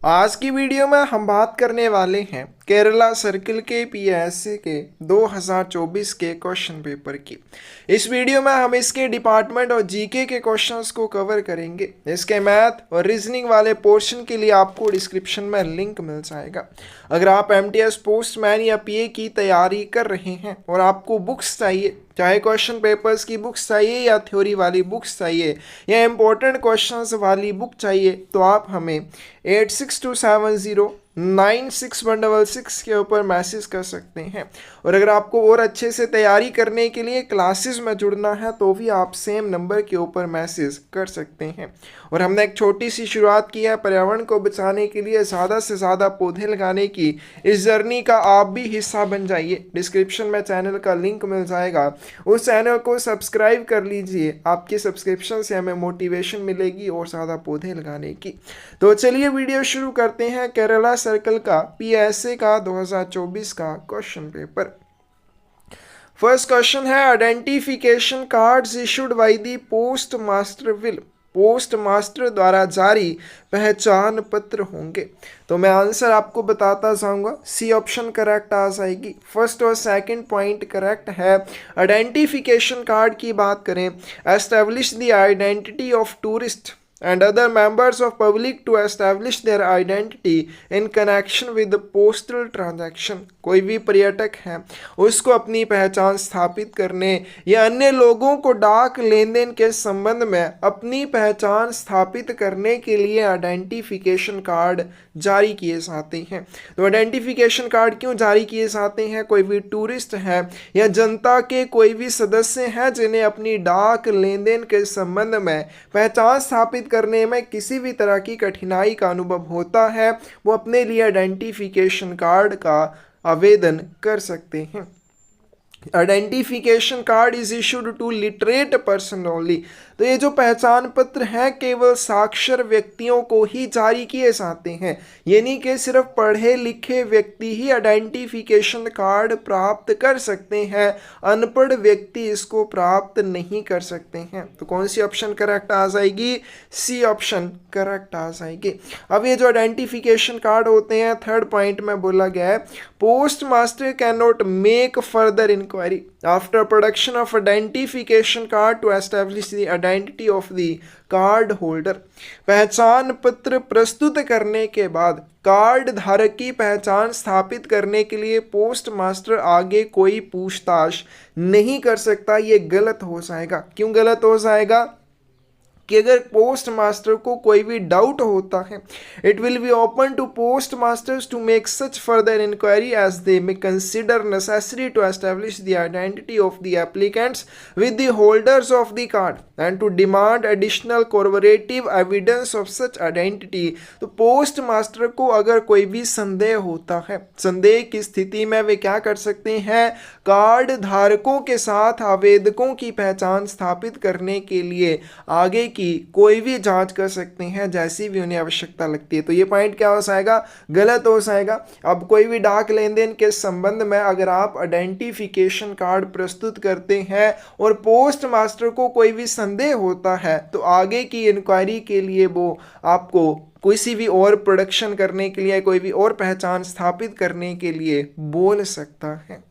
आज की वीडियो में हम बात करने वाले हैं केरला सर्किल के पीएससी के 2024 के क्वेश्चन पेपर की। इस वीडियो में हम इसके डिपार्टमेंट और जीके के क्वेश्चंस को कवर करेंगे। इसके मैथ और रीजनिंग वाले पोर्शन के लिए आपको डिस्क्रिप्शन में लिंक मिल जाएगा। अगर आप एमटीएस पोस्टमैन या पीए की तैयारी कर रहे हैं और आपको बुक्स चाहिए, चाहे क्वेश्चन पेपर्स की बुक्स चाहिए या थ्योरी वाली बुक्स चाहिए या इंपॉर्टेंट क्वेश्चंस वाली बुक चाहिए, तो आप हमें 8627096166 के ऊपर मैसेज कर सकते हैं। और अगर आपको और अच्छे से तैयारी करने के लिए क्लासेस में जुड़ना है तो भी आप सेम नंबर के ऊपर मैसेज कर सकते हैं। और हमने एक छोटी सी शुरुआत की है पर्यावरण को बचाने के लिए ज़्यादा से ज़्यादा पौधे लगाने की। इस जर्नी का आप भी हिस्सा बन जाइए। डिस्क्रिप्शन में चैनल का लिंक मिल जाएगा, उस चैनल को सब्सक्राइब कर लीजिए। आपके सब्सक्रिप्शन से हमें मोटिवेशन मिलेगी और ज़्यादा पौधे लगाने की। तो चलिए वीडियो शुरू करते हैं। केरला सर्कल का पीएसए का 2024 का क्वेश्चन पेपर। फर्स्ट क्वेश्चन है identification cards issued by the post master will. Post master द्वारा जारी पहचान पत्र होंगे। तो मैं आंसर आपको बताता जाऊंगा। सी ऑप्शन करेक्ट आ जाएगी। फर्स्ट और सेकंड पॉइंट करेक्ट है। आइडेंटिफिकेशन कार्ड की बात करें, establish the identity of tourist and other members of public to establish their identity in connection with the postal transaction। कोई भी पर्यटक है उसको अपनी पहचान स्थापित करने या अन्य लोगों को डाक लेन देन के संबंध में अपनी पहचान स्थापित करने के लिए आइडेंटिफिकेशन कार्ड जारी किए जाते हैं। तो आइडेंटिफिकेशन कार्ड क्यों जारी किए जाते हैं? कोई भी टूरिस्ट है या जनता के कोई भी सदस्य हैं जिन्हें अपनी डाक लेन देन के संबंध में पहचान स्थापित करने में किसी भी तरह की कठिनाई का अनुभव होता है, वो अपने लिए आइडेंटिफिकेशन कार्ड का आवेदन कर सकते हैं। Identification card is issued to literate person only. तो ये जो पहचान पत्र हैं केवल साक्षर व्यक्तियों को ही जारी किए जाते हैं, यानी कि सिर्फ पढ़े लिखे व्यक्ति ही आइडेंटिफिकेशन कार्ड प्राप्त कर सकते हैं। अनपढ़ व्यक्ति इसको प्राप्त नहीं कर सकते हैं। तो कौन सी ऑप्शन करेक्ट आ जाएगी? सी ऑप्शन करेक्ट आ जाएगी। अब ये जो आइडेंटिफिकेशन कार्ड होते हैं, थर्ड पॉइंट में बोला गया है post master can not make further inquiry after production of identification card to establish the identity of the card holder. पहचान पत्र प्रस्तुत करने के बाद कार्ड धारक की पहचान स्थापित करने के लिए पोस्ट मास्टर आगे कोई पूछताछ नहीं कर सकता। ये गलत हो जाएगा। क्यों गलत हो जाएगा? कि अगर पोस्ट मास्टर को कोई भी डाउट होता है, it will be open to post masters to make such further inquiry as they may consider necessary to establish the identity of the applicants with the holders of the card and to demand additional corroborative evidence of such identity. तो post master को अगर कोई भी संदेह होता है, संदेह की स्थिति में वे क्या कर सकते हैं? कार्ड धारकों के साथ आवेदकों की पहचान स्थापित करने के लिए आगे की कोई भी जांच कर सकते हैं जैसी भी उन्हें आवश्यकता लगती है। तो ये पॉइंट क्या हो जाएगा? गलत हो जाएगा। अब कोई भी डाक लेन देन के संबंध में अगर आप आइडेंटिफिकेशन कार्ड प्रस्तुत करते हैं और पोस्ट मास्टर को कोई भी संदेह होता है, तो आगे की इंक्वायरी के लिए वो आपको किसी भी और प्रोडक्शन करने के लिए, कोई भी और पहचान स्थापित करने के लिए बोल सकता है।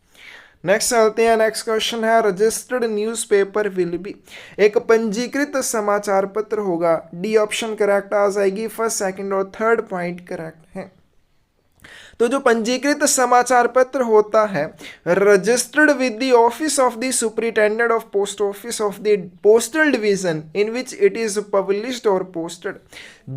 नेक्स्ट चलते हैं। नेक्स्ट क्वेश्चन है रजिस्टर्ड न्यूज़पेपर विल बी। एक पंजीकृत समाचार पत्र होगा। डी ऑप्शन करेक्ट आ जाएगी। फर्स्ट, सेकंड और थर्ड पॉइंट करेक्ट है। तो जो पंजीकृत समाचार पत्र होता है, registered with the office of the superintendent of post office of the postal division in which it is published और पोस्टेड।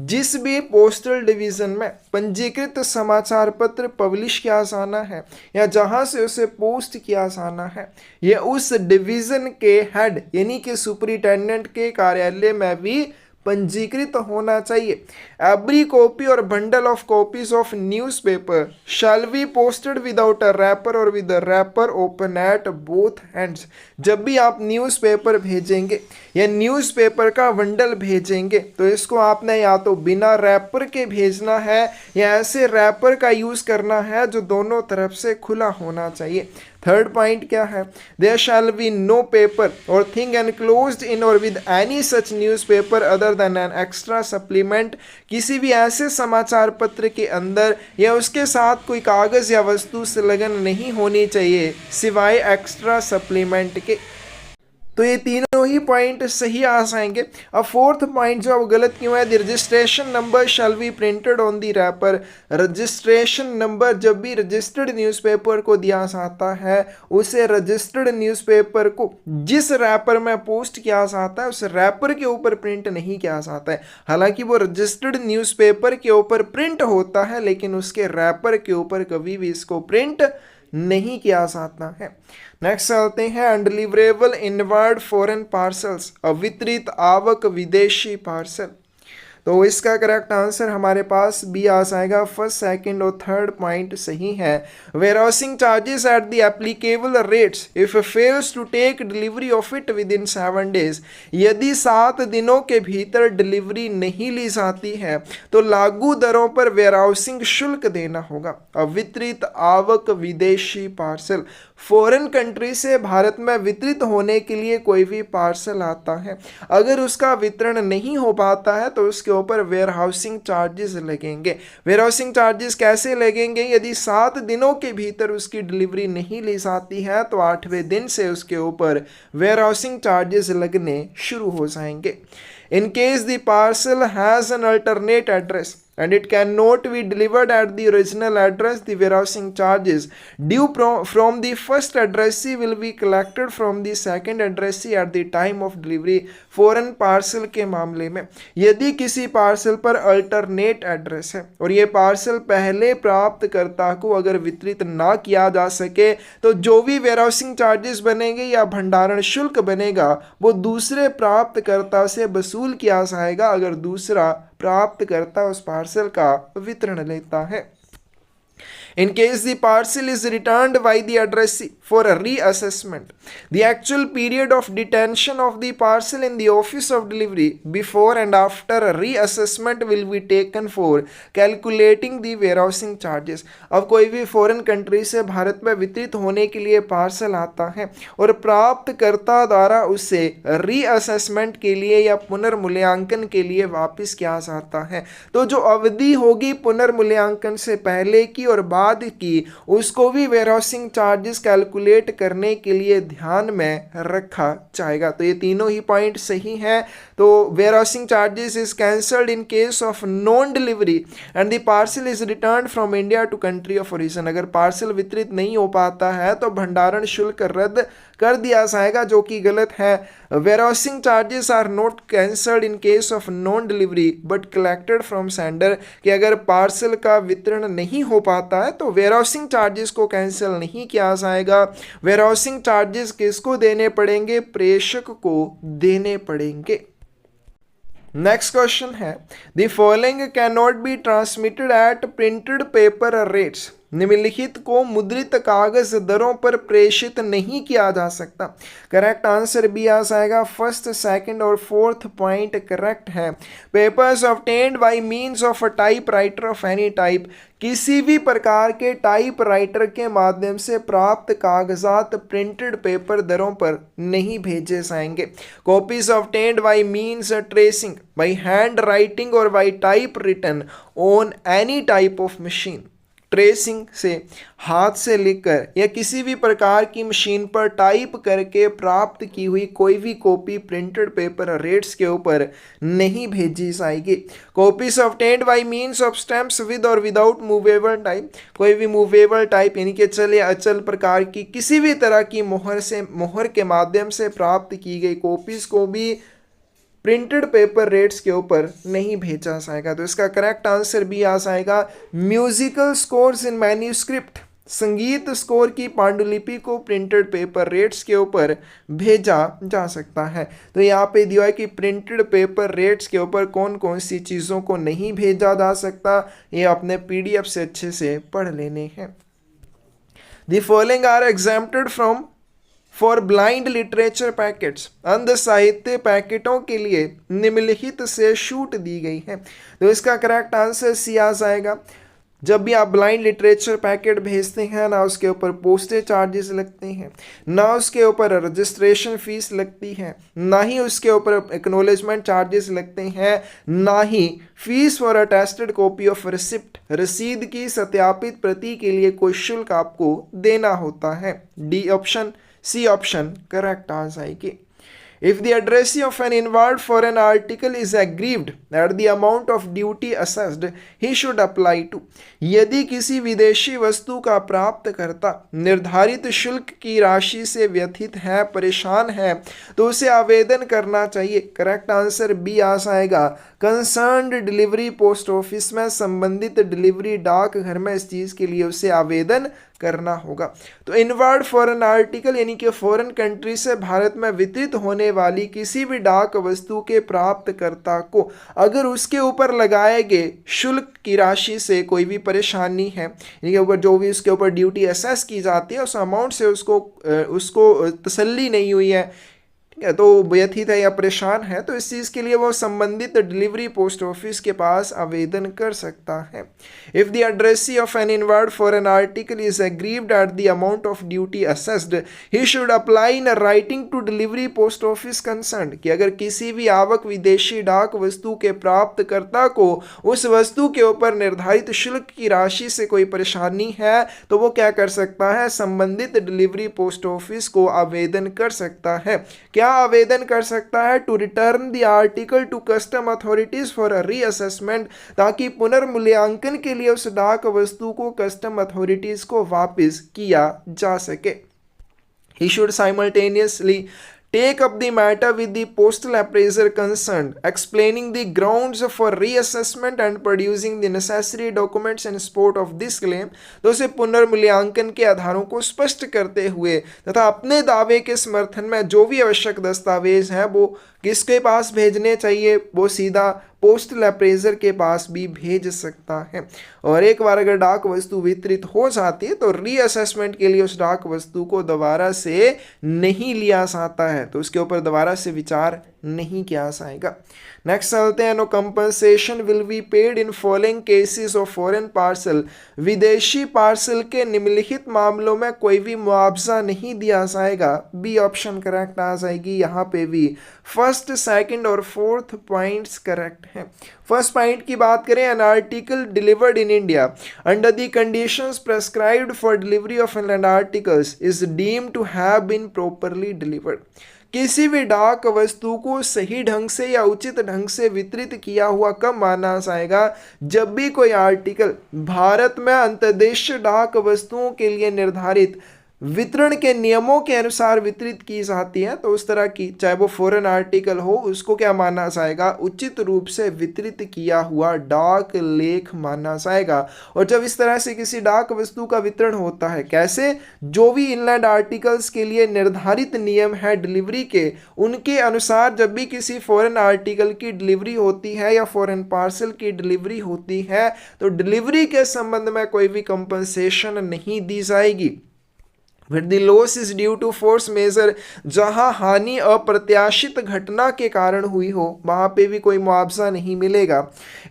जिस भी पोस्टल डिवीजन में पंजीकृत समाचार पत्र पब्लिश किया जाना है या जहां से उसे पोस्ट किया जाना है, यह उस डिवीजन के हेड यानी कि सुपरिटेंडेंट के कार्यालय में भी पंजीकृत होना चाहिए। Every copy or bundle of copies of newspaper shall be posted without a wrapper or with a wrapper open at both hands. जब भी आप न्यूज़पेपर भेजेंगे या न्यूज़पेपर का बंडल भेजेंगे तो इसको आपने या तो बिना रैपर के भेजना है या ऐसे रैपर का यूज़ करना है जो दोनों तरफ से खुला होना चाहिए। थर्ड पॉइंट क्या है? There shall be no paper or thing enclosed in or with any such newspaper other than an extra supplement. किसी भी ऐसे समाचार पत्र के अंदर या उसके साथ कोई कागज या वस्तु संलग्न नहीं होनी चाहिए सिवाय एक्स्ट्रा सप्लीमेंट के। तो ये तीनों ही पॉइंट सही आ जाएंगे। अब फोर्थ पॉइंट जो अब गलत क्यों है? The registration number shall be printed on the wrapper. Registration number जब भी रजिस्टर्ड न्यूज़पेपर को दिया जाता है, उसे रजिस्टर्ड न्यूज़पेपर को जिस रैपर में पोस्ट किया जाता है उस रैपर के ऊपर प्रिंट नहीं किया जाता है। हालांकि वो रजिस्टर्ड न्यूज़पेपर के ऊपर प्रिंट होता है, लेकिन उसके रैपर के ऊपर कभी भी इसको प्रिंट नहीं किया जाता है। नेक्स्ट चलते हैं, अनडिलीवरेबल इनवर्ड फॉरेन पार्सल्स, अवितरित आवक विदेशी पार्सल। तो इसका करेक्ट आंसर हमारे पास बी आ जाएगा। फर्स्ट, सेकंड और थर्ड पॉइंट सही है। Warehousing charges at the applicable rates if fails to take delivery of it within 7 days. यदि 7 दिनों के भीतर डिलीवरी नहीं ली जाती है तो लागू दरों पर वेयरहाउसिंग शुल्क देना होगा। अवितरित आवक विदेशी पार्सल, फॉरेन कंट्री से भारत में वितरित होने के लिए कोई भी पार्सल आता है, अगर उसका वितरण नहीं हो पाता है तो उसके ऊपर वेयर हाउसिंग चार्जेस लगेंगे। वेयर हाउसिंग चार्जेस कैसे लगेंगे? यदि 7 दिनों के भीतर उसकी डिलीवरी नहीं ली जाती है तो 8वें दिन से उसके ऊपर वेयर हाउसिंग चार्जेस लगने शुरू हो जाएंगे। In case the parcel has an alternate address and it cannot be delivered at the original address, the warehousing charges due from the first addressee will be collected from the second addressee at the time of delivery। Foreign parcel के मामले में यदि किसी parcel पर alternate address है और ये parcel पहले प्राप्तकर्ता को अगर वितरित ना किया जा सके तो जो भी वेयरहाउसिंग चार्जेस बनेंगे या भंडारण शुल्क बनेगा वो दूसरे प्राप्तकर्ता से वसूल किया जाएगा अगर दूसरा प्राप्तकर्ता उस पार्सल का वितरण लेता है। In case the parcel is returned by the addressee for a reassessment, the actual period of detention of the parcel in the office of delivery before and after a reassessment will be taken for calculating the warehousing charges। अब कोई भी foreign country से भारत में वितरित होने के लिए parcel आता है और प्राप्तकर्ता द्वारा उसे रीअसेसमेंट के लिए या पुनर्मूल्यांकन के लिए वापस किया जाता है, तो जो अवधि होगी पुनर्मूल्यांकन से पहले की और बाद की उसको भी वेयरहाउसिंग चार्जेस कैलकुलेट करने के लिए ध्यान में रखा जाएगा। तो ये तीनों ही पॉइंट सही हैं। तो warehousing charges is cancelled in case of non delivery and the parcel is return from India to country of origin. अगर पार्सल वितरित नहीं हो पाता है तो भंडारण शुल्क रद्द कर दिया जाएगा, जो कि गलत है। Warehousing charges are not cancelled in case of non delivery but collected from sender, कि अगर पार्सल का वितरण नहीं हो पाता है तो वेयरहाउसिंग चार्जेस को कैंसिल नहीं किया जाएगा। वेयरहाउसिंग चार्जेस किसको देने पड़ेंगे? प्रेषक को देने पड़ेंगे। नेक्स्ट क्वेश्चन है, the following can not be transmitted at printed paper rates. निम्नलिखित को मुद्रित कागज दरों पर प्रेषित नहीं किया जा सकता। करेक्ट आंसर बी आ जाएगा। फर्स्ट, सेकंड और फोर्थ पॉइंट करेक्ट है। Papers obtained by means of a typewriter of any type, किसी भी प्रकार के टाइपराइटर के माध्यम से प्राप्त कागजात प्रिंटेड पेपर दरों पर नहीं भेजे जाएंगे। Copies obtained by means tracing by hand writing or by type written on any type of machine, tracing से हाथ से लिखकर या किसी भी प्रकार की मशीन पर टाइप करके प्राप्त की हुई कोई भी कॉपी प्रिंटेड पेपर रेट्स के ऊपर नहीं भेजी जाएगी। Copies obtained by means of stamps with और विदाउट मूवेबल टाइप, कोई भी मूवेबल टाइप यानी कि चल या अचल प्रकार की किसी भी तरह की मोहर के माध्यम से प्राप्त की गई कॉपीज को भी प्रिंटेड पेपर रेट्स के ऊपर नहीं भेजा जाएगा। तो इसका करेक्ट आंसर भी आ जाएगा। म्यूजिकल स्कोर्स इन मैन्यूस्क्रिप्ट, संगीत स्कोर की पांडुलिपि को प्रिंटेड पेपर रेट्स के ऊपर भेजा जा सकता है। तो यहाँ पे दिया है कि प्रिंटेड पेपर रेट्स के ऊपर कौन कौन सी चीज़ों को नहीं भेजा जा सकता, ये अपने PDF से अच्छे से पढ़ लेने हैं। The following are exempted from for blind literature packets, अंध साहित्य पैकेटों के लिए निम्नलिखित से छूट दी गई है। तो इसका करेक्ट आंसर सी आ जाएगा। जब भी आप ब्लाइंड लिटरेचर पैकेट भेजते हैं ना उसके ऊपर पोस्टेज चार्जेस लगते हैं, ना उसके ऊपर रजिस्ट्रेशन फीस लगती है, ना ही उसके ऊपर एक्नॉलेजमेंट चार्जेस लगते हैं, ना ही fees for attested copy of receipt, रसीद की सत्यापित प्रति के लिए कोई शुल्क आपको देना होता है। D option, C option correct आ जाएगी। If the addressee of an inward foreign article is aggrieved at the amount of duty assessed, he should apply to। यदि किसी विदेशी वस्तु का प्राप्तकर्ता निर्धारित शुल्क की राशि से व्यथित है, परेशान है, तो उसे आवेदन करना चाहिए। करेक्ट आंसर बी आ जाएगा। कंसर्न्ड डिलीवरी पोस्ट ऑफिस में, संबंधित डिलीवरी डाक घर में इस चीज़ के लिए उसे आवेदन करना होगा। तो इनवर्ड फॉरेन आर्टिकल यानी कि फॉरेन कंट्री से भारत में वितरित होने वाली किसी भी डाक वस्तु के प्राप्तकर्ता को अगर उसके ऊपर लगाए गए शुल्क की राशि से कोई भी परेशानी है, यानी कि ऊपर जो भी उसके ऊपर ड्यूटी असेस की जाती है उस अमाउंट से उसको तसल्ली नहीं हुई है, तो व्यथित है या परेशान है, तो इस चीज़ के लिए वो संबंधित डिलीवरी पोस्ट ऑफिस के पास आवेदन कर सकता है। If the addressee of an inward for an article is aggrieved at the amount of duty assessed, he should apply in writing to delivery post office concern, कि अगर किसी भी आवक विदेशी डाक वस्तु के प्राप्तकर्ता को उस वस्तु के ऊपर निर्धारित शुल्क की राशि से कोई परेशानी है तो वो क्या कर सकता है, संबंधित डिलीवरी पोस्ट ऑफिस को आवेदन कर सकता है। क्या आवेदन कर सकता है, to return the article to custom authorities for a reassessment, ताकि पुनर्मूल्यांकन के लिए उस डाक वस्तु को कस्टम अथॉरिटीज को वापस किया जा सके। He should simultaneously take up the matter with the postal appraiser concerned, explaining the grounds for reassessment and producing the necessary documents in support of this claim। तो उसे पुनर्मूल्यांकन के आधारों को स्पष्ट करते हुए तथा अपने दावे के समर्थन में जो भी आवश्यक दस्तावेज हैं वो किसके पास भेजने चाहिए, वो सीधा पोस्टल अप्रेजर के पास भी भेज सकता है। और एक बार अगर डाक वस्तु वितरित हो जाती है तो रीअसेसमेंट के लिए उस डाक वस्तु को दोबारा से नहीं लिया जाता है, तो उसके ऊपर दोबारा से विचार नहीं किया जाएगा। नेक्स्ट चलते हैं। No compensation will be paid in following cases of foreign parcel, विदेशी पार्सल के निम्नलिखित मामलों में कोई भी मुआवजा नहीं दिया जाएगा। बी ऑप्शन करेक्ट आ जाएगी। यहाँ पे भी फर्स्ट, सेकंड और फोर्थ पॉइंट्स करेक्ट हैं। फर्स्ट पॉइंट की बात करें, an article delivered in India under the conditions prescribed for delivery of an articles is deemed to have been properly delivered. किसी भी डाक वस्तु को सही ढंग से या उचित ढंग से वितरित किया हुआ कब माना जाएगा, जब भी कोई आर्टिकल भारत में अंतर्देशीय डाक वस्तुओं के लिए निर्धारित वितरण के नियमों के अनुसार वितरित की जाती है, तो उस तरह की चाहे वो फॉरेन आर्टिकल हो उसको क्या माना जाएगा, उचित रूप से वितरित किया हुआ डाक लेख माना जाएगा। और जब इस तरह से किसी डाक वस्तु का वितरण होता है, कैसे, जो भी इनलैंड आर्टिकल्स के लिए निर्धारित नियम है डिलीवरी के, उनके अनुसार जब भी किसी फॉरेन आर्टिकल की डिलीवरी होती है या फॉरेन पार्सल की डिलीवरी होती है तो डिलीवरी के संबंध में कोई भी कंपनसेशन नहीं दी जाएगी। फिर the loss is due to force majeure, जहां हानि अप्रत्याशित घटना के कारण हुई हो वहां पे भी कोई मुआवजा नहीं मिलेगा।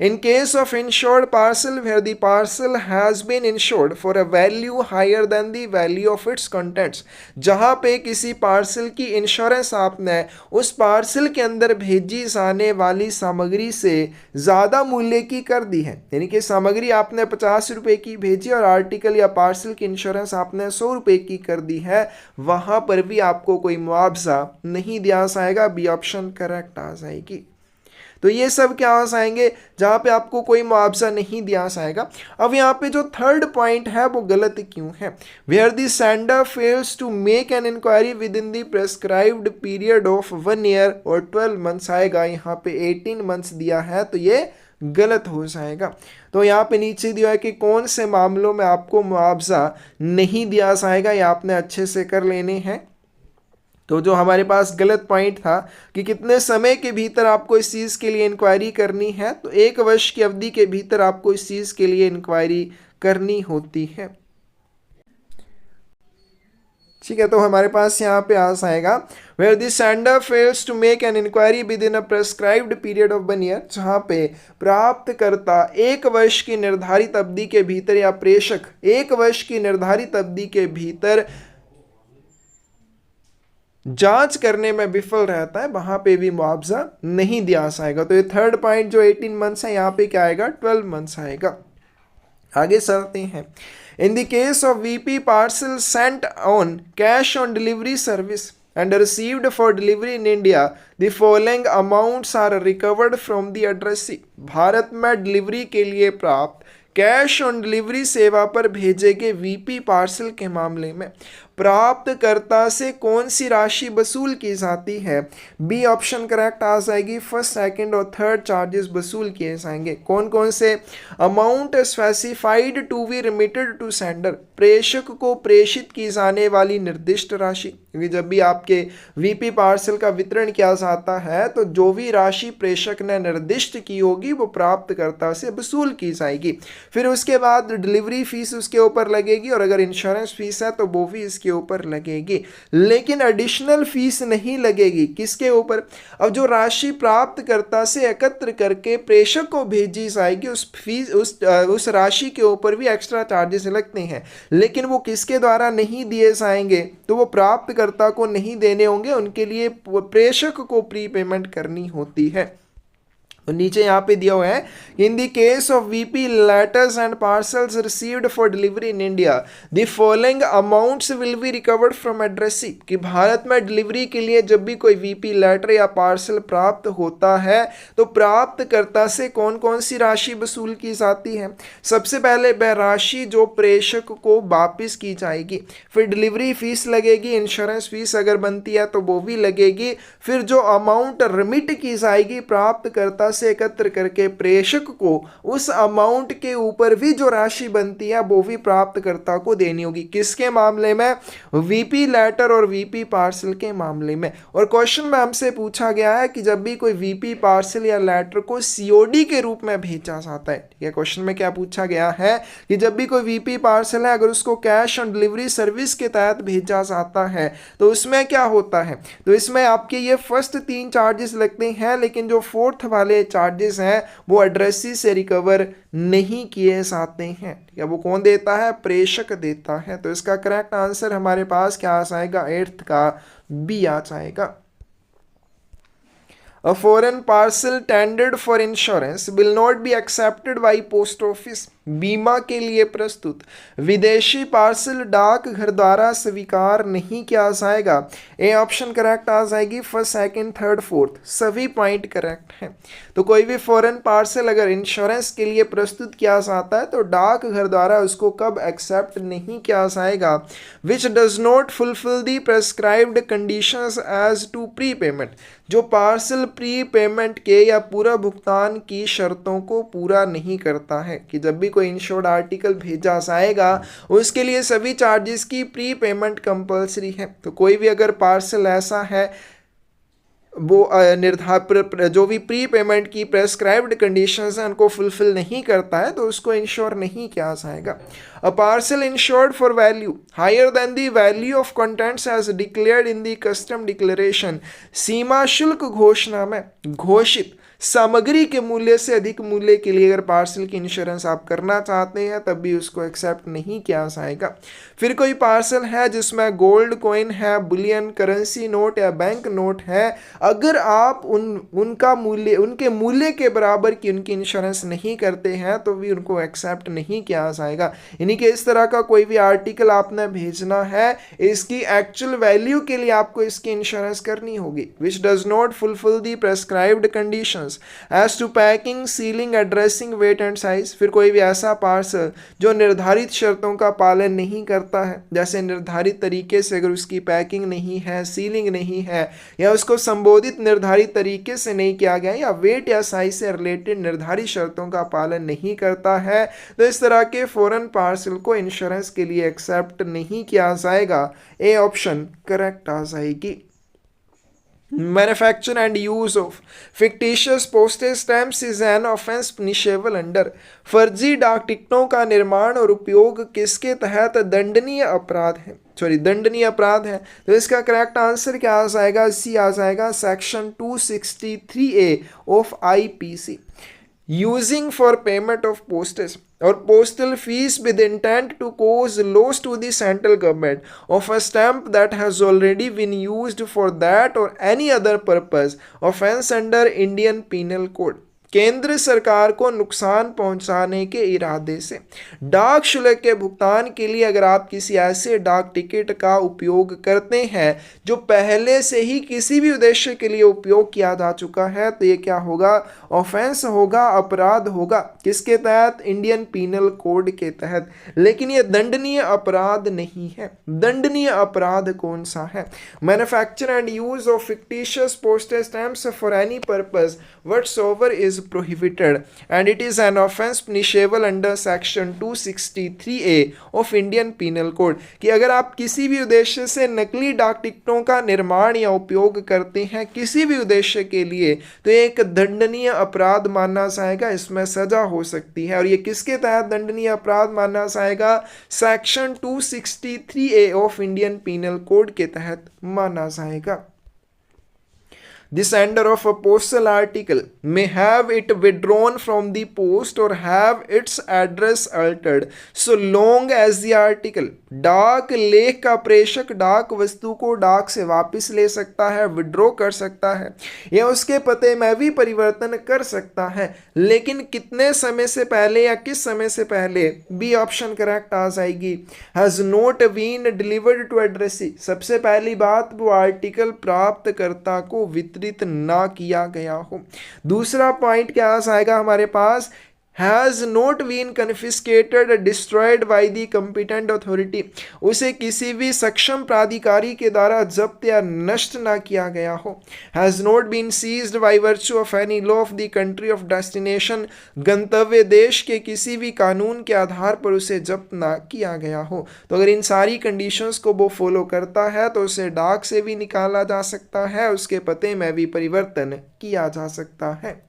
In case of insured parcel where the parcel has been insured for a value higher than the value of its contents, जहां पे किसी पार्सल की इंश्योरेंस आपने उस पार्सल के अंदर भेजी जाने वाली सामग्री से ज़्यादा मूल्य की कर दी है, यानी कि सामग्री आपने 50 रुपये की भेजी और आर्टिकल या पार्सल की इंश्योरेंस आपने 100 रुपये की कर दी है, वहां पर भी आपको कोई मुआवजा नहीं दिया जाएगा। बी ऑप्शन करेक्ट आ जाएगी। तो ये सब क्या आ जाएंगे, जहां पे आपको कोई मुआवजा नहीं दिया जाएगा। अब यहाँ पे जो थर्ड पॉइंट है वो गलत क्यों है, where the sender fails to make an inquiry within the prescribed period of 1 year और 12 मंथ्स आएगा, यहाँ पे 18 मंथ्स दिया है तो ये गलत हो जाएगा। तो यहाँ पे नीचे दिया है कि कौन से मामलों में आपको मुआवजा नहीं दिया जाएगा, ये आपने अच्छे से कर लेने हैं। तो जो हमारे पास गलत पॉइंट था कि कितने समय के भीतर आपको इस चीज़ के लिए इंक्वायरी करनी है, तो 1 वर्ष की अवधि के भीतर आपको इस चीज़ के लिए इंक्वायरी करनी होती है। ठीक है, तो हमारे पास यहाँ पे आ जाएगा where the sender fails to make an inquiry within a prescribed period of 1 year, जहाँ पे प्राप्तकर्ता 1 वर्ष की निर्धारित अवधि के भीतर या प्रेषक 1 वर्ष की निर्धारित अवधि के भीतर जांच करने में विफल रहता है, वहां पे भी मुआवजा नहीं दिया जाएगा। तो ये थर्ड पॉइंट जो 18 मंथ्स है, यहाँ पे क्या आएगा 12 मंथ्स आएगा। आगे चलते हैं। In the case of VP parcel Saint on cash on delivery service and received for delivery in India, the following amounts are recovered from the addressee। Bharat में डिलीवरी के लिए प्राप्त कैश ऑन डिलीवरी सेवा पर भेजे गए वीपी पार्सल के मामले में प्राप्तकर्ता से कौन सी राशि वसूल की जाती है? बी ऑप्शन करेक्ट आ जाएगी। फर्स्ट, सेकंड और थर्ड चार्जेस वसूल किए जाएंगे। कौन कौन से? Amount specified to be remitted to sender, प्रेषक को प्रेषित की जाने वाली निर्दिष्ट राशि, क्योंकि जब भी आपके वीपी पार्सल का वितरण किया जाता है तो जो भी राशि प्रेषक ने निर्दिष्ट की होगी वो प्राप्तकर्ता से वसूल की जाएगी। फिर उसके बाद डिलीवरी फीस उसके ऊपर लगेगी और अगर इंश्योरेंस फीस है तो वो भी इसके ऊपर लगेगी, लेकिन एडिशनल फीस नहीं लगेगी। किसके ऊपर? अब जो राशि प्राप्तकर्ता से एकत्र करके प्रेषक को भेजी जाएगी उस राशि के ऊपर भी एक्स्ट्रा चार्जेस लगते हैं, लेकिन वो किसके द्वारा नहीं दिए जाएंगे? तो वो प्राप्तकर्ता को नहीं देने होंगे, उनके लिए प्रेषक को प्री पेमेंट करनी होती है। तो नीचे यहाँ पे दिया हुआ है, in the case of VP letters and parcels received for delivery in India the following amounts will be recovered from addressee, कि भारत में डिलीवरी के लिए जब भी कोई वीपी लेटर या पार्सल प्राप्त होता है तो प्राप्तकर्ता से कौन कौन सी राशि वसूल की जाती है? सबसे पहले वह राशि जो प्रेषक को वापिस की जाएगी, फिर डिलीवरी फीस लगेगी, इंश्योरेंस फीस अगर बनती है तो वो भी लगेगी, फिर जो अमाउंट रिमिट की जाएगी प्राप्तकर्ता से एकत्र करके प्रेषक को, उस अमाउंट के ऊपर भी जो राशि बनती है वो भी प्राप्तकर्ता को देनी होगी। किसके मामले में? वीपी लेटर और वीपी पार्सल के मामले में। और क्वेश्चन में हमसे पूछा गया है कि जब भी कोई वीपी पार्सल या लेटर को सीओडी के रूप में भेजा जाता है, ठीक है, क्वेश्चन में क्या पूछा गया है कि जब भी कोई वीपी पार्सल है अगर उसको कैश ऑन डिलीवरी सर्विस के तहत भेजा जाता है तो उसमें क्या होता है? तो इसमें आपके ये फर्स्ट 3 चार्जेस लगते हैं, लेकिन जो फोर्थ वाले चार्जेस हैं वो एड्रेसी से रिकवर नहीं किए जाते हैं। या वो कौन देता है? प्रेषक देता है। तो इसका करेक्ट आंसर हमारे पास क्या आ जाएगा? 8th का बी आ जाएगा। A foreign parcel tendered for insurance will not be accepted by post office। बीमा के लिए प्रस्तुत विदेशी पार्सल डाक घर द्वारा स्वीकार नहीं किया जाएगा। ए ऑप्शन करेक्ट आ जाएगी। फर्स्ट, सेकंड, थर्ड, फोर्थ सभी पॉइंट करेक्ट हैं। तो कोई भी फॉरेन पार्सल अगर इंश्योरेंस के लिए प्रस्तुत किया जाता है तो डाक घर द्वारा उसको कब एक्सेप्ट नहीं किया जाएगा? Which does not fulfil the prescribed conditions as to prepayment, जो पार्सल प्री पेमेंट के या पूरा भुगतान की शर्तों को पूरा नहीं करता है। कि जब भी कोई इंश्योर्ड आर्टिकल भेजा जाएगा उसके लिए सभी चार्जेस की प्री पेमेंट कंपलसरी है। तो कोई भी अगर पार्सल ऐसा है वो जो भी प्री पेमेंट की प्रेस्क्राइब्ड कंडीशंस हैं उनको फुलफिल नहीं करता है तो उसको इंश्योर नहीं किया जाएगा। A parcel insured for value higher than the value of contents as declared in the custom declaration, सीमा शुल्क घोषणा में घोषित सामग्री के मूल्य से अधिक मूल्य के लिए अगर पार्सल की इंश्योरेंस आप करना चाहते हैं तब भी उसको एक्सेप्ट नहीं किया जाएगा। फिर कोई पार्सल है जिसमें गोल्ड कॉइन है, बुलियन करेंसी नोट या बैंक नोट है, अगर आप उनके मूल्य के बराबर की उनकी इंश्योरेंस नहीं करते हैं तो भी उनको एक्सेप्ट नहीं किया जाएगा। यानी कि इस तरह का कोई भी आर्टिकल आपने भेजना है, इसकी एक्चुअल वैल्यू के लिए आपको इसकी इंश्योरेंस करनी होगी। Which does not fulfil the prescribed condition as to packing, sealing, addressing, weight and size. फिर कोई भी ऐसा पार्सल जो निर्धारित शर्तों का पालन नहीं करता है, जैसे निर्धारित तरीके से अगर उसकी पैकिंग नहीं है, सीलिंग नहीं है, या उसको संबोधित निर्धारित तरीके से नहीं किया गया, या वेट या साइज से रिलेटेड निर्धारित शर्तों का पालन नहीं करता है, तो इस तरह के फॉरेन पार्सल को इंश्योरेंस के लिए एक्सेप्ट नहीं किया जाएगा। ए ऑप्शन करेक्ट आ जाएगी। Manufacture and use of fictitious postage stamps is an offense punishable under। फर्जी डाक टिकटों का निर्माण और उपयोग किसके तहत दंडनीय अपराध है, दंडनीय अपराध है। तो इसका करेक्ट आंसर क्या आ जाएगा, सी आ जाएगा, section 263A of IPC. Using for payment of postage or postal fees with intent to cause loss to the central government of a stamp that has already been used for that or any other purpose, offense under Indian Penal Code। केंद्र सरकार को नुकसान पहुंचाने के इरादे से डाक शुल्क के भुगतान के लिए अगर आप किसी ऐसे डाक टिकट का उपयोग करते हैं जो पहले से ही किसी भी उद्देश्य के लिए उपयोग किया जा चुका है, तो ये क्या होगा, ऑफेंस होगा, अपराध होगा। किसके तहत, इंडियन पीनल कोड के तहत। लेकिन ये दंडनीय अपराध नहीं है। दंडनीय अपराध कौन सा है, manufacture and use of fictitious postage stamps for any purpose whatsoever is prohibited and it is an offense punishable under section 263A of Indian Penal Code। कि अगर आप किसी भी उद्देश्य से नकली डाक टिकटों का निर्माण या उपयोग करते हैं किसी भी उद्देश्य के लिए, तो एक दंडनीय अपराध माना जाएगा, इसमें सजा हो सकती है। और ये किसके तहत दंडनीय अपराध माना जाएगा, section 263A of Indian penal code के तहत माना जाएगा। The sender of a postal article may have it withdrawn from the post or have its address altered so long as the article। डाक लेख का प्रेषक डाक वस्तु को डाक से वापस ले सकता है, विड्रॉ कर सकता है या उसके पते में भी परिवर्तन कर सकता है, लेकिन कितने समय से पहले या किस समय से पहले, बी ऑप्शन करेक्ट आ जाएगी। Has not been delivered to addressee, सबसे पहली बात वो आर्टिकल प्राप्तकर्ता को वितरित ना किया गया हो। दूसरा पॉइंट क्या आ जाएगा हमारे पास, has not been confiscated destroyed by the competent authority, उसे किसी भी सक्षम प्राधिकारी के द्वारा जब्त या नष्ट ना किया गया हो। Has not been seized by virtue of any law of the country of destination, गंतव्य देश के किसी भी कानून के आधार पर उसे जब्त ना किया गया हो। तो अगर इन सारी कंडीशंस को वो फॉलो करता है तो उसे डाक से भी निकाला जा सकता है, उसके पते में भी परिवर्तन किया जा सकता है।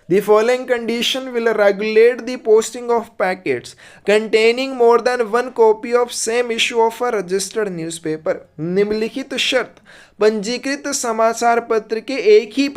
The following condition will regulate the posting of packets containing more than one copy of same issue of a registered newspaper। निम्नलिखित शर्त पंजीकृत समाचार पत्र के एक ही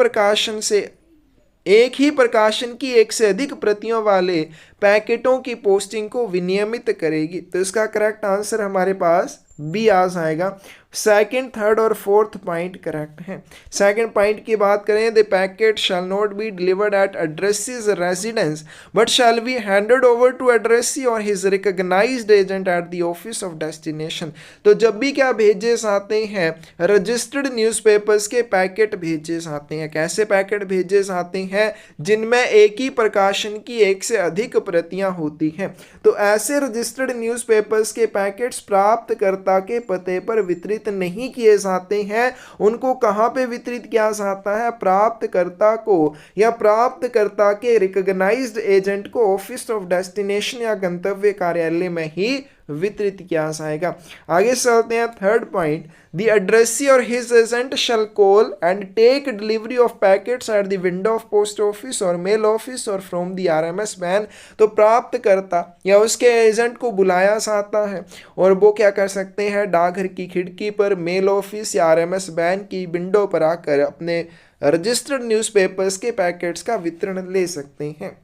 प्रकाशन की एक से अधिक प्रतियों वाले पैकेटों की पोस्टिंग को विनियमित करेगी। तो इसका करेक्ट आंसर हमारे पास बी आ जाएगा। सेकंड, थर्ड और फोर्थ पॉइंट करेक्ट है। सेकंड पॉइंट की बात करें, the packet shall not be delivered at addressee's residence but shall be handed over to addressee और his recognised agent at the office of destination. तो जब भी क्या भेजे जाते हैं, रजिस्टर्ड न्यूज़पेपर्स के पैकेट भेजे जाते हैं। कैसे पैकेट भेजे जाते हैं, जिनमें एक ही प्रकाशन की एक से अधिक प्रतियां होती हैं। तो ऐसे रजिस्टर्ड न्यूज़पेपर्स के पैकेट्स प्राप्तकर्ता के पते पर वितरित नहीं किए जाते हैं। उनको कहां पे वितरित किया जाता है, प्राप्तकर्ता को या प्राप्तकर्ता के रिकॉग्नाइज्ड एजेंट को ऑफिस ऑफ डेस्टिनेशन या गंतव्य कार्यालय में ही वितरित किया जाएगा। आगे चलते हैं, थर्ड पॉइंट, द एड्रेसी और his agent shall call and take delivery of packets at the window of post office और मेल ऑफिस और फ्रॉम द आरएमएस वैन। तो प्राप्तकर्ता या उसके एजेंट को बुलाया जाता है और वो क्या कर सकते हैं, डाकघर की खिड़की पर, मेल ऑफिस या आरएमएस वैन की विंडो पर आकर अपने रजिस्टर्ड न्यूज़पेपर्स के पैकेट्स का वितरण ले सकते हैं।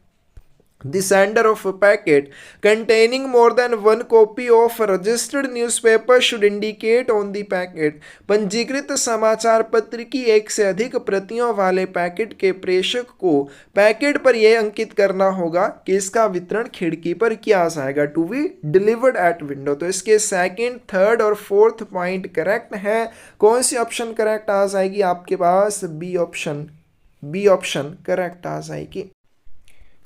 The sender of a packet containing more than one copy of a registered newspaper should indicate on the packet। पंजीकृत समाचार पत्र की एक से अधिक प्रतियों वाले पैकेट के प्रेषक को पैकेट पर यह अंकित करना होगा कि इसका वितरण खिड़की पर किया जाएगा, to be delivered at window. तो इसके सेकंड, थर्ड और फोर्थ पॉइंट करेक्ट है। कौन सी ऑप्शन करेक्ट आ जाएगी आपके पास, बी ऑप्शन करेक्ट आ जाएगी।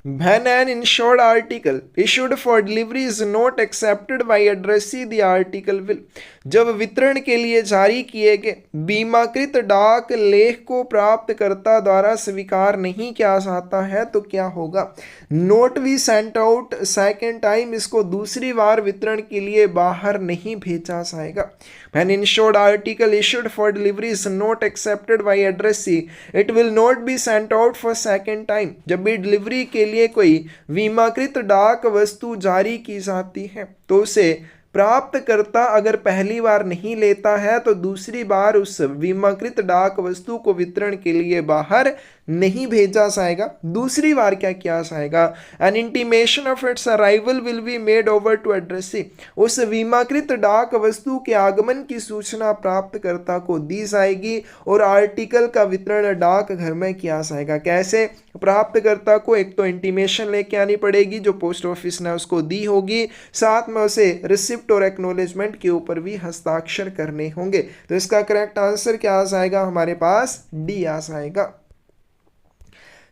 When an insured article issued for delivery is not accepted by addressee, the article will। जब वितरण के लिए जारी किए गए बीमाकृत डाक लेख को प्राप्तकर्ता द्वारा स्वीकार नहीं किया जाता है तो क्या होगा? Note be sent out second time, इसको दूसरी बार वितरण के लिए बाहर नहीं भेजा जाएगा। When insured article issued for delivery is not accepted by addressee, it will not be sent out for second time। जब भी डिलीवरी के लिए कोई बीमाकृत डाक वस्तु जारी की जाती है तो उसे प्राप्तकर्ता अगर पहली बार नहीं लेता है तो दूसरी बार उस बीमाकृत डाक वस्तु को वितरण के लिए बाहर नहीं भेजा जाएगा। दूसरी बार क्या किया जाएगा? An intimation of its arrival will be made over to addressee, उस बीमाकृत डाक वस्तु के आगमन की सूचना प्राप्तकर्ता को दी जाएगी और आर्टिकल का वितरण डाक घर में किया जाएगा। कैसे? प्राप्तकर्ता को एक तो इंटीमेशन लेके आनी पड़ेगी जो पोस्ट ऑफिस ने उसको दी होगी, साथ में उसे रिसिप्ट और एक्नॉलेजमेंट के ऊपर भी हस्ताक्षर करने होंगे। तो इसका करेक्ट आंसर क्या आ जाएगा? हमारे पास डी आ जाएगा।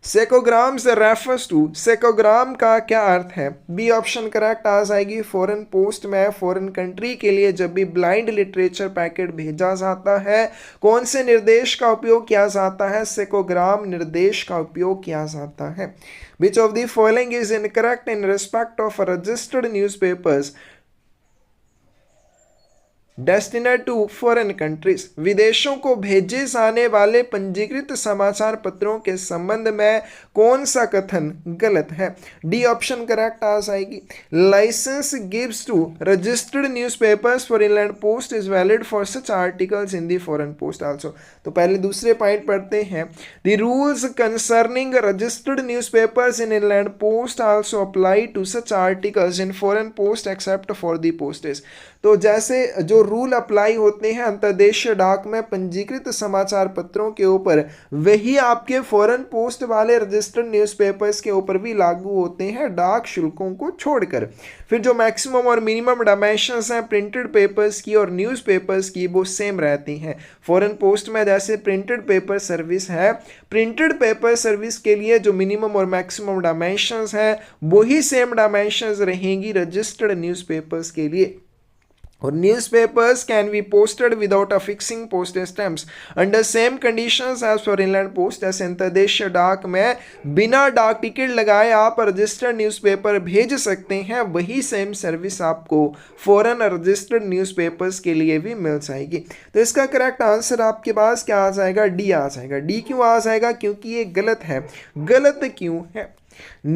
सेकोग्राम से रेफर्स टू, सेकोग्राम का क्या अर्थ है? बी ऑप्शन करेक्ट आ जाएगी। फॉरेन पोस्ट में फॉरेन कंट्री के लिए जब भी ब्लाइंड लिटरेचर पैकेट भेजा जाता है कौन से निर्देश का उपयोग किया जाता है? सेकोग्राम निर्देश का उपयोग किया जाता है। Which of the following is incorrect in respect of registered newspapers destined to foreign countries, विदेशों को भेजे जाने वाले पंजीकृत समाचार पत्रों के संबंध में कौन सा कथन गलत है? डी ऑप्शन करेक्ट आ जाएगी। Licence gives to registered newspapers for inland post is valid for such articles in the foreign post also. तो पहले दूसरे पॉइंट पढ़ते हैं। The rules concerning registered newspapers in inland post also apply to such articles in foreign post except for the postage. तो जैसे जो rule apply होते हैं अंतर्देशीय डाक में पंजीकृत समाचार पत्रों के ऊपर, वही आपके फॉरेन पोस्ट वाले रजिस्टर्ड न्यूज़पेपर्स के ऊपर भी लागू होते हैं डाक शुल्कों को छोड़कर। फिर जो मैक्सिमम और मिनिमम डायमेंशंस हैं प्रिंटेड पेपर्स की और न्यूज़पेपर्स की वो सेम रहती हैं। फॉरेन पोस्ट में जैसे प्रिंटेड पेपर सर्विस है, प्रिंटेड पेपर सर्विस के लिए जो मिनिमम और मैक्सिमम डायमेंशंस हैं वही सेम डायमेंशंस रहेंगी रजिस्टर्ड न्यूज़पेपर्स के लिए। और newspapers can be posted without affixing postage stamps under same conditions as for inland post। ऐसे अंतर्देशीय डाक में बिना डाक टिकट लगाए आप रजिस्टर्ड न्यूज़पेपर भेज सकते हैं, वही सेम सर्विस आपको फॉरेन रजिस्टर्ड न्यूज़पेपर्स के लिए भी मिल जाएगी। तो इसका करेक्ट आंसर आपके पास क्या आ जाएगा? डी आ जाएगा। डी क्यों आ जाएगा? क्योंकि ये गलत है। गलत क्यों है?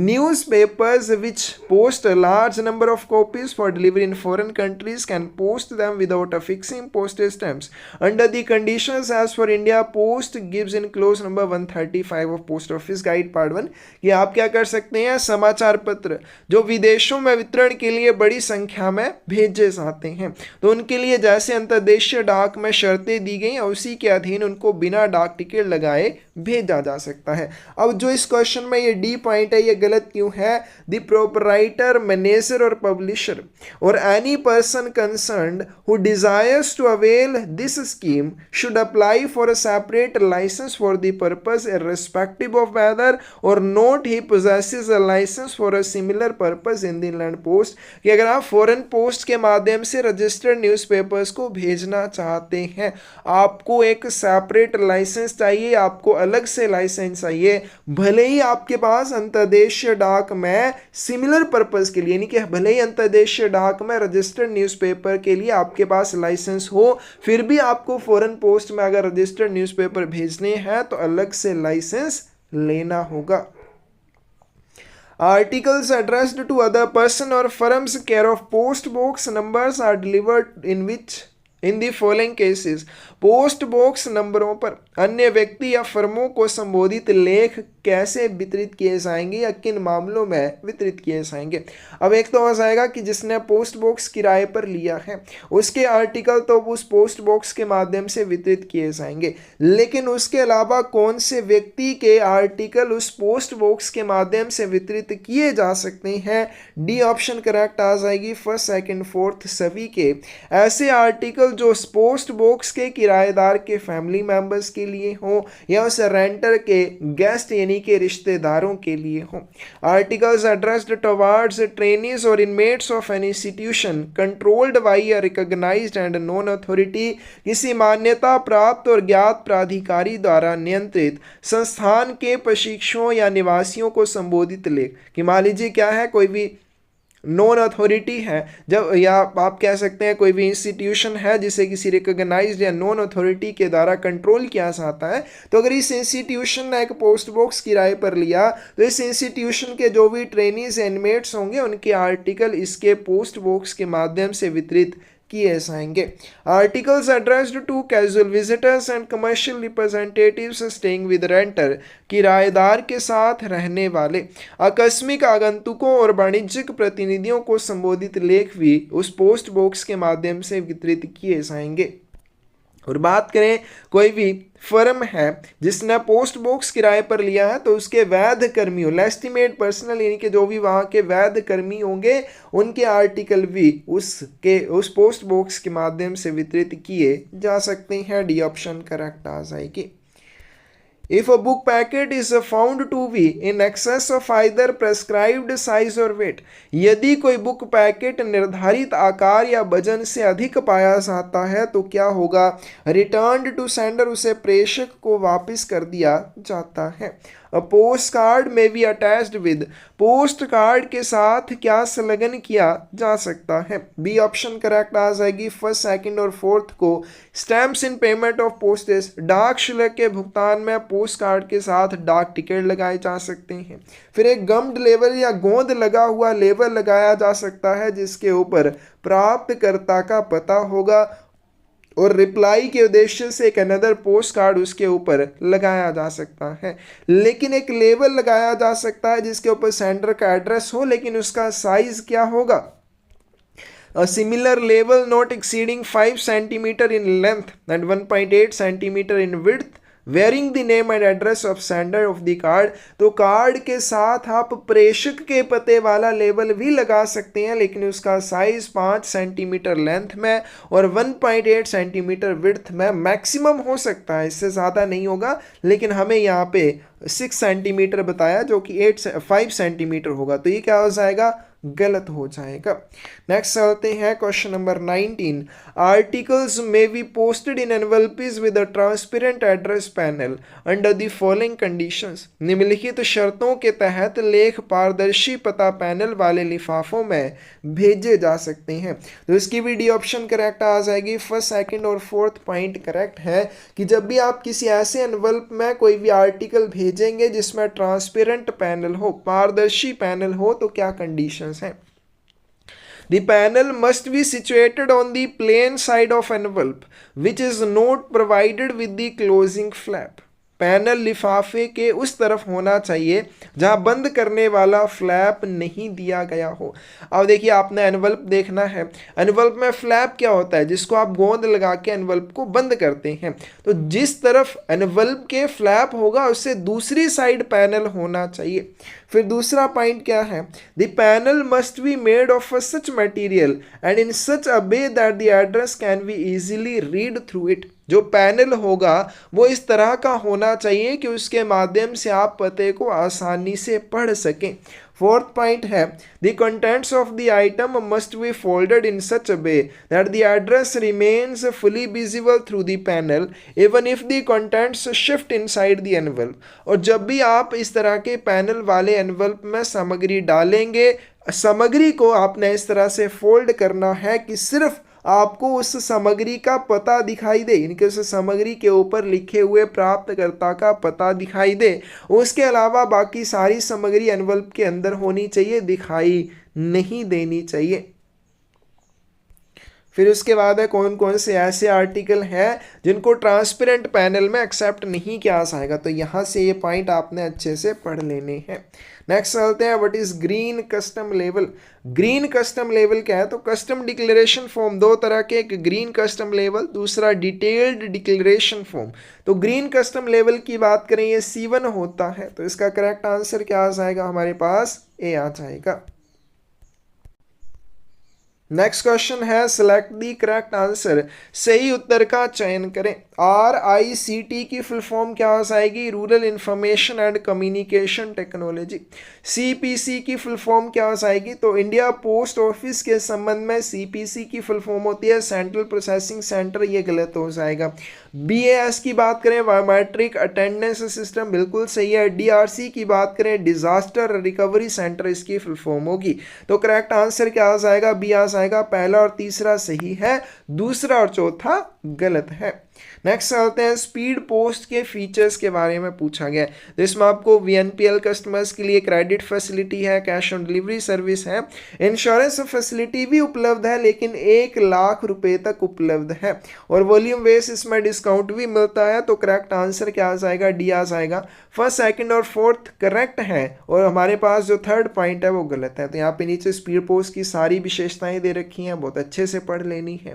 Newspapers which post a large number of copies for delivery in foreign countries can post them without affixing postage stamps under the conditions as for India Post gives in clause number 135 of Post Office Guide Part 1। ये आप क्या कर सकते हैं? समाचार पत्र जो विदेशों में वितरण के लिए बड़ी संख्या में भेजे जाते हैं तो उनके लिए जैसे अंतर्देशीय डाक में शर्तें दी गई उसी के अधीन उनको बिना डाक टिकट लगाए भेजा जा सकता है। अब जो इस क्वेश्चन में ये डी पॉइंट है ये गलत क्यों है? The proprietor, manager or publisher or any person concerned who desires to avail this scheme should apply for a separate licence for the purpose irrespective of whether or not he possesses a licence for a similar purpose in the inland post. कि अगर आप foreign post के माध्यम से registered newspapers को भेजना चाहते हैं आपको एक सेपरेट लाइसेंस चाहिए, आपको अलग से लाइसेंस चाहिए, भले ही आपके पास अंतर्देशीय डाक में सिमिलर पर्पस के लिए, यानी कि भले ही अंतर्देशीय डाक में रजिस्टर्ड न्यूज़पेपर के लिए आपके पास लाइसेंस हो फिर भी आपको फॉरेन पोस्ट में अगर रजिस्टर्ड न्यूज़पेपर भेजने हैं तो अलग से लाइसेंस लेना होगा। Articles addressed to other person or firms care of post box numbers are delivered in which in the following cases. Post box नंबरों पर अन्य व्यक्ति या फर्मों को संबोधित लेख कैसे वितरित किए जाएंगे या किन मामलों में वितरित किए जाएंगे? अब एक तो हो जाएगा कि जिसने पोस्ट बॉक्स किराए पर लिया है उसके आर्टिकल तो उस पोस्ट बॉक्स के माध्यम से वितरित किए जाएंगे, लेकिन उसके अलावा कौन से व्यक्ति के आर्टिकल उस पोस्ट बॉक्स के माध्यम से वितरित किए जा सकते हैं? डी ऑप्शन करेक्ट आ जाएगी। फर्स्ट, सेकंड, फोर्थ सभी के ऐसे आर्टिकल जो पोस्ट बॉक्स के किराएदार के फैमिली मेंबर्स के लिए हो या उस रेंटर के गेस्ट यानी यानी कि रिश्तेदारों के लिए हो। आर्टिकल्स एड्रेस्ड टुवर्ड्स ट्रेनीज और inmates of an institution controlled by a recognised and known authority, किसी मान्यता प्राप्त और ज्ञात प्राधिकारी द्वारा नियंत्रित संस्थान के प्रशिक्षुओं या निवासियों को संबोधित लेख। कि मान लीजिए क्या है, कोई भी नॉन अथॉरिटी है, जब या आप कह सकते हैं कोई भी इंस्टीट्यूशन है जिसे किसी रिकॉग्नाइज्ड या नॉन अथॉरिटी के द्वारा कंट्रोल किया जाता है, तो अगर इस इंस्टीट्यूशन ने एक पोस्ट बॉक्स किराए पर लिया तो इस इंस्टीट्यूशन के जो भी ट्रेनीज इनमेट्स होंगे उनके आर्टिकल इसके पोस्ट बॉक्स के माध्यम से वितरित किए जाएंगे। Articles addressed to casual visitors and commercial representatives staying with renter, किराएदार के साथ रहने वाले आकस्मिक आगंतुकों और वाणिज्यिक प्रतिनिधियों को संबोधित लेख भी उस पोस्ट बॉक्स के माध्यम से वितरित किए जाएंगे। और बात करें कोई भी फर्म है जिसने पोस्ट बॉक्स किराए पर लिया है तो उसके वैध कर्मियों, लेस्टिमेट पर्सनल यानी कि जो भी वहाँ के वैध कर्मी होंगे उनके आर्टिकल भी उस पोस्ट बॉक्स के माध्यम से वितरित किए जा सकते हैं। डी ऑप्शन करेक्ट आ जाएगी। If a book packet is found to be in excess of either prescribed size or weight, यदि कोई बुक पैकेट निर्धारित आकार या वजन से अधिक पाया जाता है तो क्या होगा? रिटर्न्ड टू सेंडर, उसे प्रेषक को वापस कर दिया जाता है। अ पोस्ट कार्ड में be attached with, post card के साथ क्या संलग्न किया जा सकता है? बी ऑप्शन करेक्ट आ जाएगी। फर्स्ट, सेकंड और फोर्थ को stamps in payment of postage, डाक शुल्क के भुगतान में पोस्ट कार्ड के साथ डाक टिकट लगाए जा सकते हैं। फिर एक गम्ड लेबल या गोंद लगा हुआ लेबल लगाया जा सकता है जिसके ऊपर प्राप्तकर्ता का पता होगा और रिप्लाई के उद्देश्य से एक अनदर पोस्ट कार्ड उसके ऊपर लगाया जा सकता है। लेकिन एक लेबल लगाया जा सकता है जिसके ऊपर सेंडर का एड्रेस हो, लेकिन उसका साइज क्या होगा? A similar label not exceeding 5 centimeter in length and 1.8 centimeter in width, wearing the name and address of sender of the card, तो कार्ड के साथ आप प्रेषक के पते वाला लेबल भी लगा सकते हैं, लेकिन उसका साइज 5 सेंटीमीटर लेंथ में और 1.8 सेंटीमीटर विड्थ में मैक्सिमम हो सकता है, इससे ज़्यादा नहीं होगा। लेकिन हमें यहाँ पे 6 सेंटीमीटर बताया जो कि 5 सेंटीमीटर होगा, तो ये क्या हो जाएगा? गलत हो जाएगा। नेक्स्ट चलते हैं क्वेश्चन नंबर 19। आर्टिकल्स में be posted in envelopes with a transparent address panel under the following conditions, निम्नलिखित शर्तों के तहत लेख पारदर्शी पता पैनल वाले लिफाफों में भेजे जा सकते हैं। तो इसकी भी डी ऑप्शन करेक्ट आ जाएगी। फर्स्ट, सेकंड और फोर्थ पॉइंट करेक्ट है कि जब भी आप किसी ऐसे एनवेलप में कोई भी आर्टिकल भेजेंगे जिसमें ट्रांसपेरेंट पैनल हो, पारदर्शी पैनल हो, तो क्या कंडीशन है? The panel must be situated on the plain side of envelope, which is not provided with the closing flap. Panel लिफाफे के उस तरफ होना चाहिए जहां बंद करने वाला फ्लैप नहीं दिया गया हो। अब देखिए, आपने एनवलप देखना है, एनवलप में फ्लैप क्या होता है? जिसको आप गोंद लगा के एनवलप को बंद करते हैं। तो जिस तरफ एनवलप के फ्लैप होगा उससे दूसरी साइड पैनल होना चाहिए। फिर दूसरा पॉइंट क्या है? The panel must be made of such material and in such a way that the address can be easily read through it. जो पैनल होगा वो इस तरह का होना चाहिए कि उसके माध्यम से आप पते को आसानी से पढ़ सकें। फोर्थ पॉइंट है, the contents of the item must be folded in such a way that the address remains fully visible through the panel even if the contents shift inside the envelope. और जब भी आप इस तरह के panel वाले envelope में सामग्री डालेंगे, सामग्री को आपने इस तरह से फोल्ड करना है कि सिर्फ आपको उस सामग्री का पता दिखाई दे, इनके उस सामग्री के ऊपर लिखे हुए प्राप्तकर्ता का पता दिखाई दे। उसके अलावा बाकी सारी सामग्री एनवलप के अंदर होनी चाहिए, दिखाई नहीं देनी चाहिए। फिर उसके बाद है कौन कौन से ऐसे आर्टिकल हैं जिनको ट्रांसपेरेंट पैनल में एक्सेप्ट नहीं किया जाएगा। तो यहाँ से ये पॉइंट आपने अच्छे से पढ़ लेने हैं। नेक्स्ट चलते हैं, what is green custom level. Green custom level क्या है? तो कस्टम डिक्लेरेशन फॉर्म दो तरह के, एक ग्रीन कस्टम लेवल, दूसरा डिटेल्ड डिक्लेरेशन फॉर्म। तो ग्रीन कस्टम लेवल की बात करें, ये C1 होता है। तो इसका करेक्ट आंसर क्या आ जाएगा? हमारे पास ए आ जाएगा। नेक्स्ट क्वेश्चन है सिलेक्ट द करेक्ट आंसर, सही उत्तर का चयन करें। RICT की फुल फॉर्म क्या हो जाएगी? Rural information and communication technology. CPC की फुल फॉर्म क्या हो जाएगी? तो इंडिया पोस्ट ऑफिस के संबंध में CPC की फुल फॉर्म होती है सेंट्रल प्रोसेसिंग सेंटर, ये गलत हो जाएगा। BAS की बात करें बायोमेट्रिक अटेंडेंस सिस्टम, बिल्कुल सही है। DRC की बात करें डिजास्टर रिकवरी सेंटर, इसकी फुल फॉर्म होगी। तो करेक्ट आंसर क्या आ जाएगा? बी आ जाएगा। पहला और तीसरा सही है, दूसरा और चौथा गलत है। नेक्स्ट आते हैं स्पीड पोस्ट के फीचर्स के बारे में पूछा गया है। तो इसमें आपको VNPL कस्टमर्स के लिए क्रेडिट फैसिलिटी है, कैश ऑन डिलीवरी सर्विस है, इंश्योरेंस फैसिलिटी भी उपलब्ध है लेकिन 1 लाख रुपए तक उपलब्ध है, और वॉल्यूम बेस इसमें डिस्काउंट भी मिलता है। तो करेक्ट आंसर क्या आ जाएगा? डी आ जाएगा। फर्स्ट, सेकंड और फोर्थ करेक्ट है, और हमारे पास जो थर्ड पॉइंट है वो गलत है। तो यहाँ पे नीचे स्पीड पोस्ट की सारी विशेषताएं दे रखी हैं, बहुत अच्छे से पढ़ लेनी है।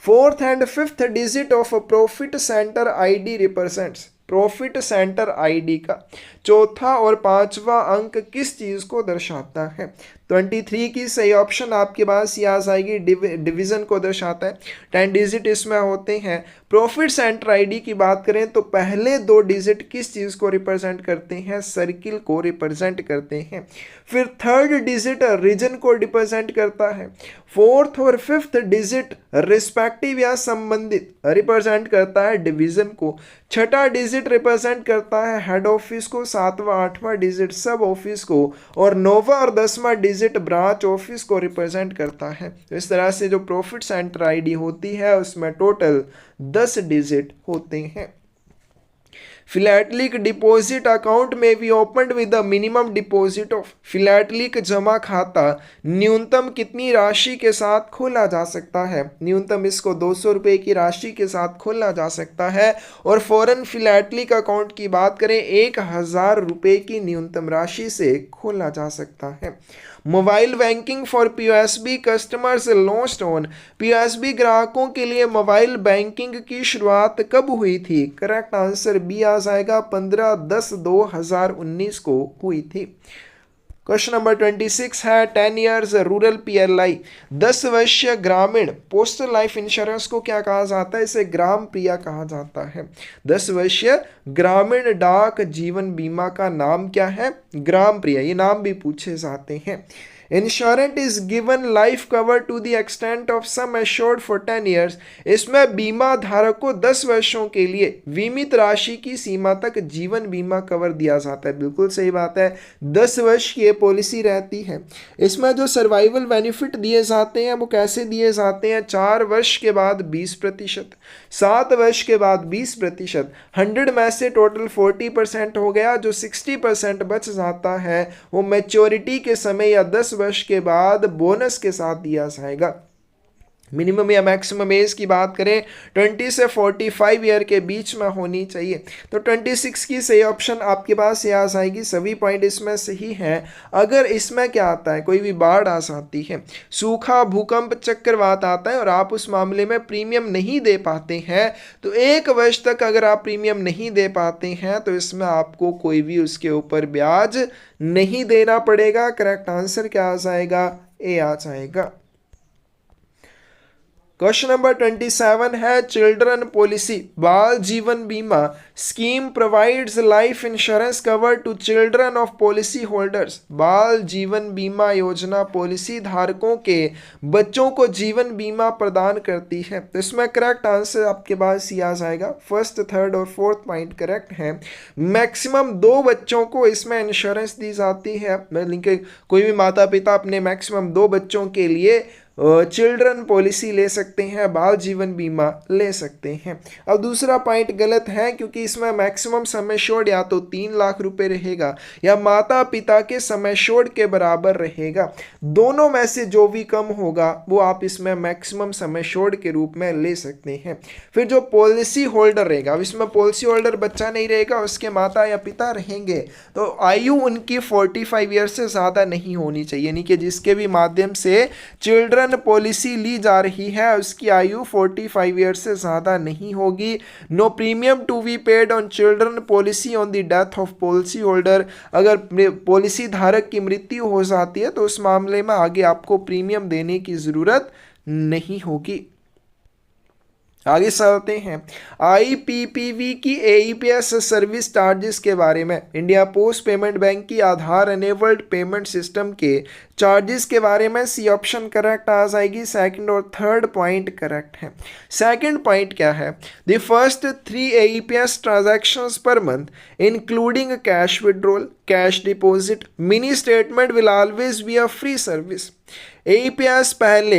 Fourth and fifth digit of profit centre ID represents, profit centre ID का चौथा और पांचवा अंक किस चीज को दर्शाता है? 23 की सही ऑप्शन आपके पास ये आ जाएगी, डिवीजन को दर्शाता है। 10 डिजिट इसमें होते हैं। प्रॉफिट सेंटर ID की बात करें तो पहले 2 डिजिट किस चीज को रिप्रेजेंट करते हैं? सर्किल को रिप्रेजेंट करते हैं। फिर थर्ड डिजिट रीजन को रिप्रेजेंट करता है। फोर्थ और फिफ्थ डिजिट रिस्पेक्टिव या संबंधित रिप्रेजेंट करता है डिवीजन को। छठा डिजिट रिप्रेजेंट करता है हेड ऑफिस को, सातवां आठवां डिजिट सब ऑफिस को, और नौवां और 10वां डिजिट ब्रांच ऑफिस को रिप्रेजेंट करता है। तो इस तरह से जो प्रॉफिट सेंटर ID होती है उसमें टोटल 10 डिजिट होते हैं। फिलैटलिक डिपॉजिट अकाउंट में भी open with the minimum deposit of, philatelic जमा खाता न्यूनतम कितनी राशि के साथ खोला जा सकता है? न्यूनतम इसको 200 रुपये की राशि के साथ खोला जा सकता है। और फॉरेन फिलैटलिक अकाउंट की बात करें 1000 रुपये की न्यूनतम राशि से खोला जा सकता है। Mobile banking for POSB customers launched on, POSB ग्राहकों के लिए मोबाइल बैंकिंग की शुरुआत कब हुई थी? करेक्ट आंसर बी आ जाएगा, 15/10/2019 को हुई थी। क्वेश्चन नंबर 26 है 10 ईयर्स रूरल PLI, 10 वर्षीय ग्रामीण पोस्टल लाइफ इंश्योरेंस को क्या कहा जाता है? इसे ग्राम प्रिया कहा जाता है। 10 वर्षीय ग्रामीण डाक जीवन बीमा का नाम क्या है? ग्राम प्रिया, ये नाम भी पूछे जाते हैं। Insurant is given life cover to the extent of sum assured for 10 years, इसमें बीमा धारक को 10 वर्षों के लिए बीमित राशि की सीमा तक जीवन बीमा कवर दिया जाता है। बिल्कुल सही बात है, 10 वर्ष की ये पॉलिसी रहती है। इसमें जो सर्वाइवल बेनिफिट दिए जाते हैं वो कैसे दिए जाते हैं? 4 वर्ष के बाद 20%, 7 वर्ष के बाद 20%, 100 में से टोटल 40% हो गया, जो 60% बच जाता है वो मैच्योरिटी के समय या 10 वर्ष के बाद बोनस के साथ दिया जाएगा। मिनिमम या मैक्सिमम एज की बात करें 20 से 45 ईयर के बीच में होनी चाहिए। तो 26 की सही ऑप्शन आपके पास ये आ जाएगी। सभी पॉइंट इसमें सही हैं। अगर इसमें क्या आता है, कोई भी बाढ़ आ जाती है, सूखा, भूकंप, चक्रवात आता है और आप उस मामले में प्रीमियम नहीं दे पाते हैं, तो 1 वर्ष तक अगर आप प्रीमियम नहीं दे पाते हैं तो इसमें आपको कोई भी उसके ऊपर ब्याज नहीं देना पड़ेगा। करेक्ट आंसर क्या आ जाएगा? ए आ जाएगा। क्वेश्चन नंबर 27 है children policy, Bal Jeevan Bima scheme provides life insurance cover to children of policy holders, Bal Jeevan बीमा योजना पॉलिसी धारकों के बच्चों को जीवन बीमा प्रदान करती है। तो इसमें करेक्ट आंसर आपके पास ही आ जाएगा। फर्स्ट, थर्ड और फोर्थ पॉइंट करेक्ट है। मैक्सिमम 2 बच्चों को इसमें इंश्योरेंस दी जाती है। कोई भी माता पिता अपने मैक्सिमम 2 बच्चों के लिए चिल्ड्रन पॉलिसी ले सकते हैं, बाल जीवन बीमा ले सकते हैं। अब दूसरा पॉइंट गलत है क्योंकि इसमें मैक्सिमम सम एश्योर्ड या तो 3 लाख रुपए रहेगा या माता पिता के सम एश्योर्ड के बराबर रहेगा। दोनों में से जो भी कम होगा वो आप इसमें मैक्सिमम सम एश्योर्ड के रूप में ले सकते हैं। फिर जो पॉलिसी होल्डर रहेगा, अब इसमें पॉलिसी होल्डर बच्चा नहीं रहेगा, उसके माता या पिता रहेंगे, तो आयु उनकी 45 ईयर से ज़्यादा नहीं होनी चाहिए, यानी कि जिसके भी माध्यम से चिल्ड्रन पॉलिसी ली जा रही है उसकी आयु 45 ईयर से ज्यादा नहीं होगी। No premium to be paid paid on children policy on the death of policy holder. अगर पॉलिसी धारक की मृत्यु हो जाती है तो उस मामले में आगे आपको प्रीमियम देने की ज़रूरत नहीं होगी। आगे चलते हैं आईपीपीवी की एईपीएस सर्विस चार्जेस के बारे में। इंडिया पोस्ट पेमेंट बैंक की आधार एनेबल्ड पेमेंट सिस्टम के चार्जेस के बारे में सी ऑप्शन करेक्ट आ जाएगी। सेकंड और थर्ड पॉइंट करेक्ट है। सेकंड पॉइंट क्या है? The first 3 AEPS transactions per month including cash withdrawal, cash deposit, mini statement will always be a free service. AEPS पहले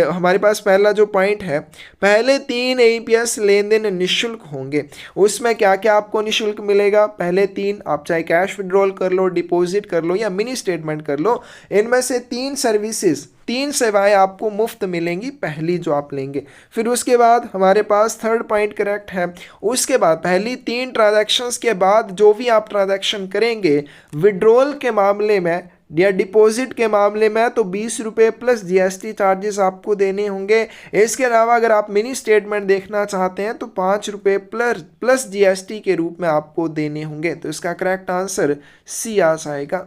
हमारे पास पहला जो पॉइंट है, पहले 3 एईपीएस लेन देन निःशुल्क होंगे। उसमें क्या क्या आपको निःशुल्क मिलेगा? पहले 3 आप चाहे कैश विड्रॉल कर लो, डिपॉजिट कर लो या मिनी स्टेटमेंट कर लो, इनमें से 3 सर्विसेज 3 सेवाएं आपको मुफ्त मिलेंगी पहली जो आप लेंगे। फिर उसके बाद हमारे पास थर्ड पॉइंट करेक्ट है। उसके बाद पहली 3 ट्रांजैक्शंस के बाद जो भी आप ट्रांजैक्शन करेंगे, विड्रॉल के मामले में या डिपॉजिट के मामले में तो 20 रुपये प्लस जीएसटी चार्जेस आपको देने होंगे। इसके अलावा अगर आप मिनी स्टेटमेंट देखना चाहते हैं तो 5 रुपये प्लस जीएसटी के रूप में आपको देने होंगे। तो इसका करेक्ट आंसर सी आ जाएगा।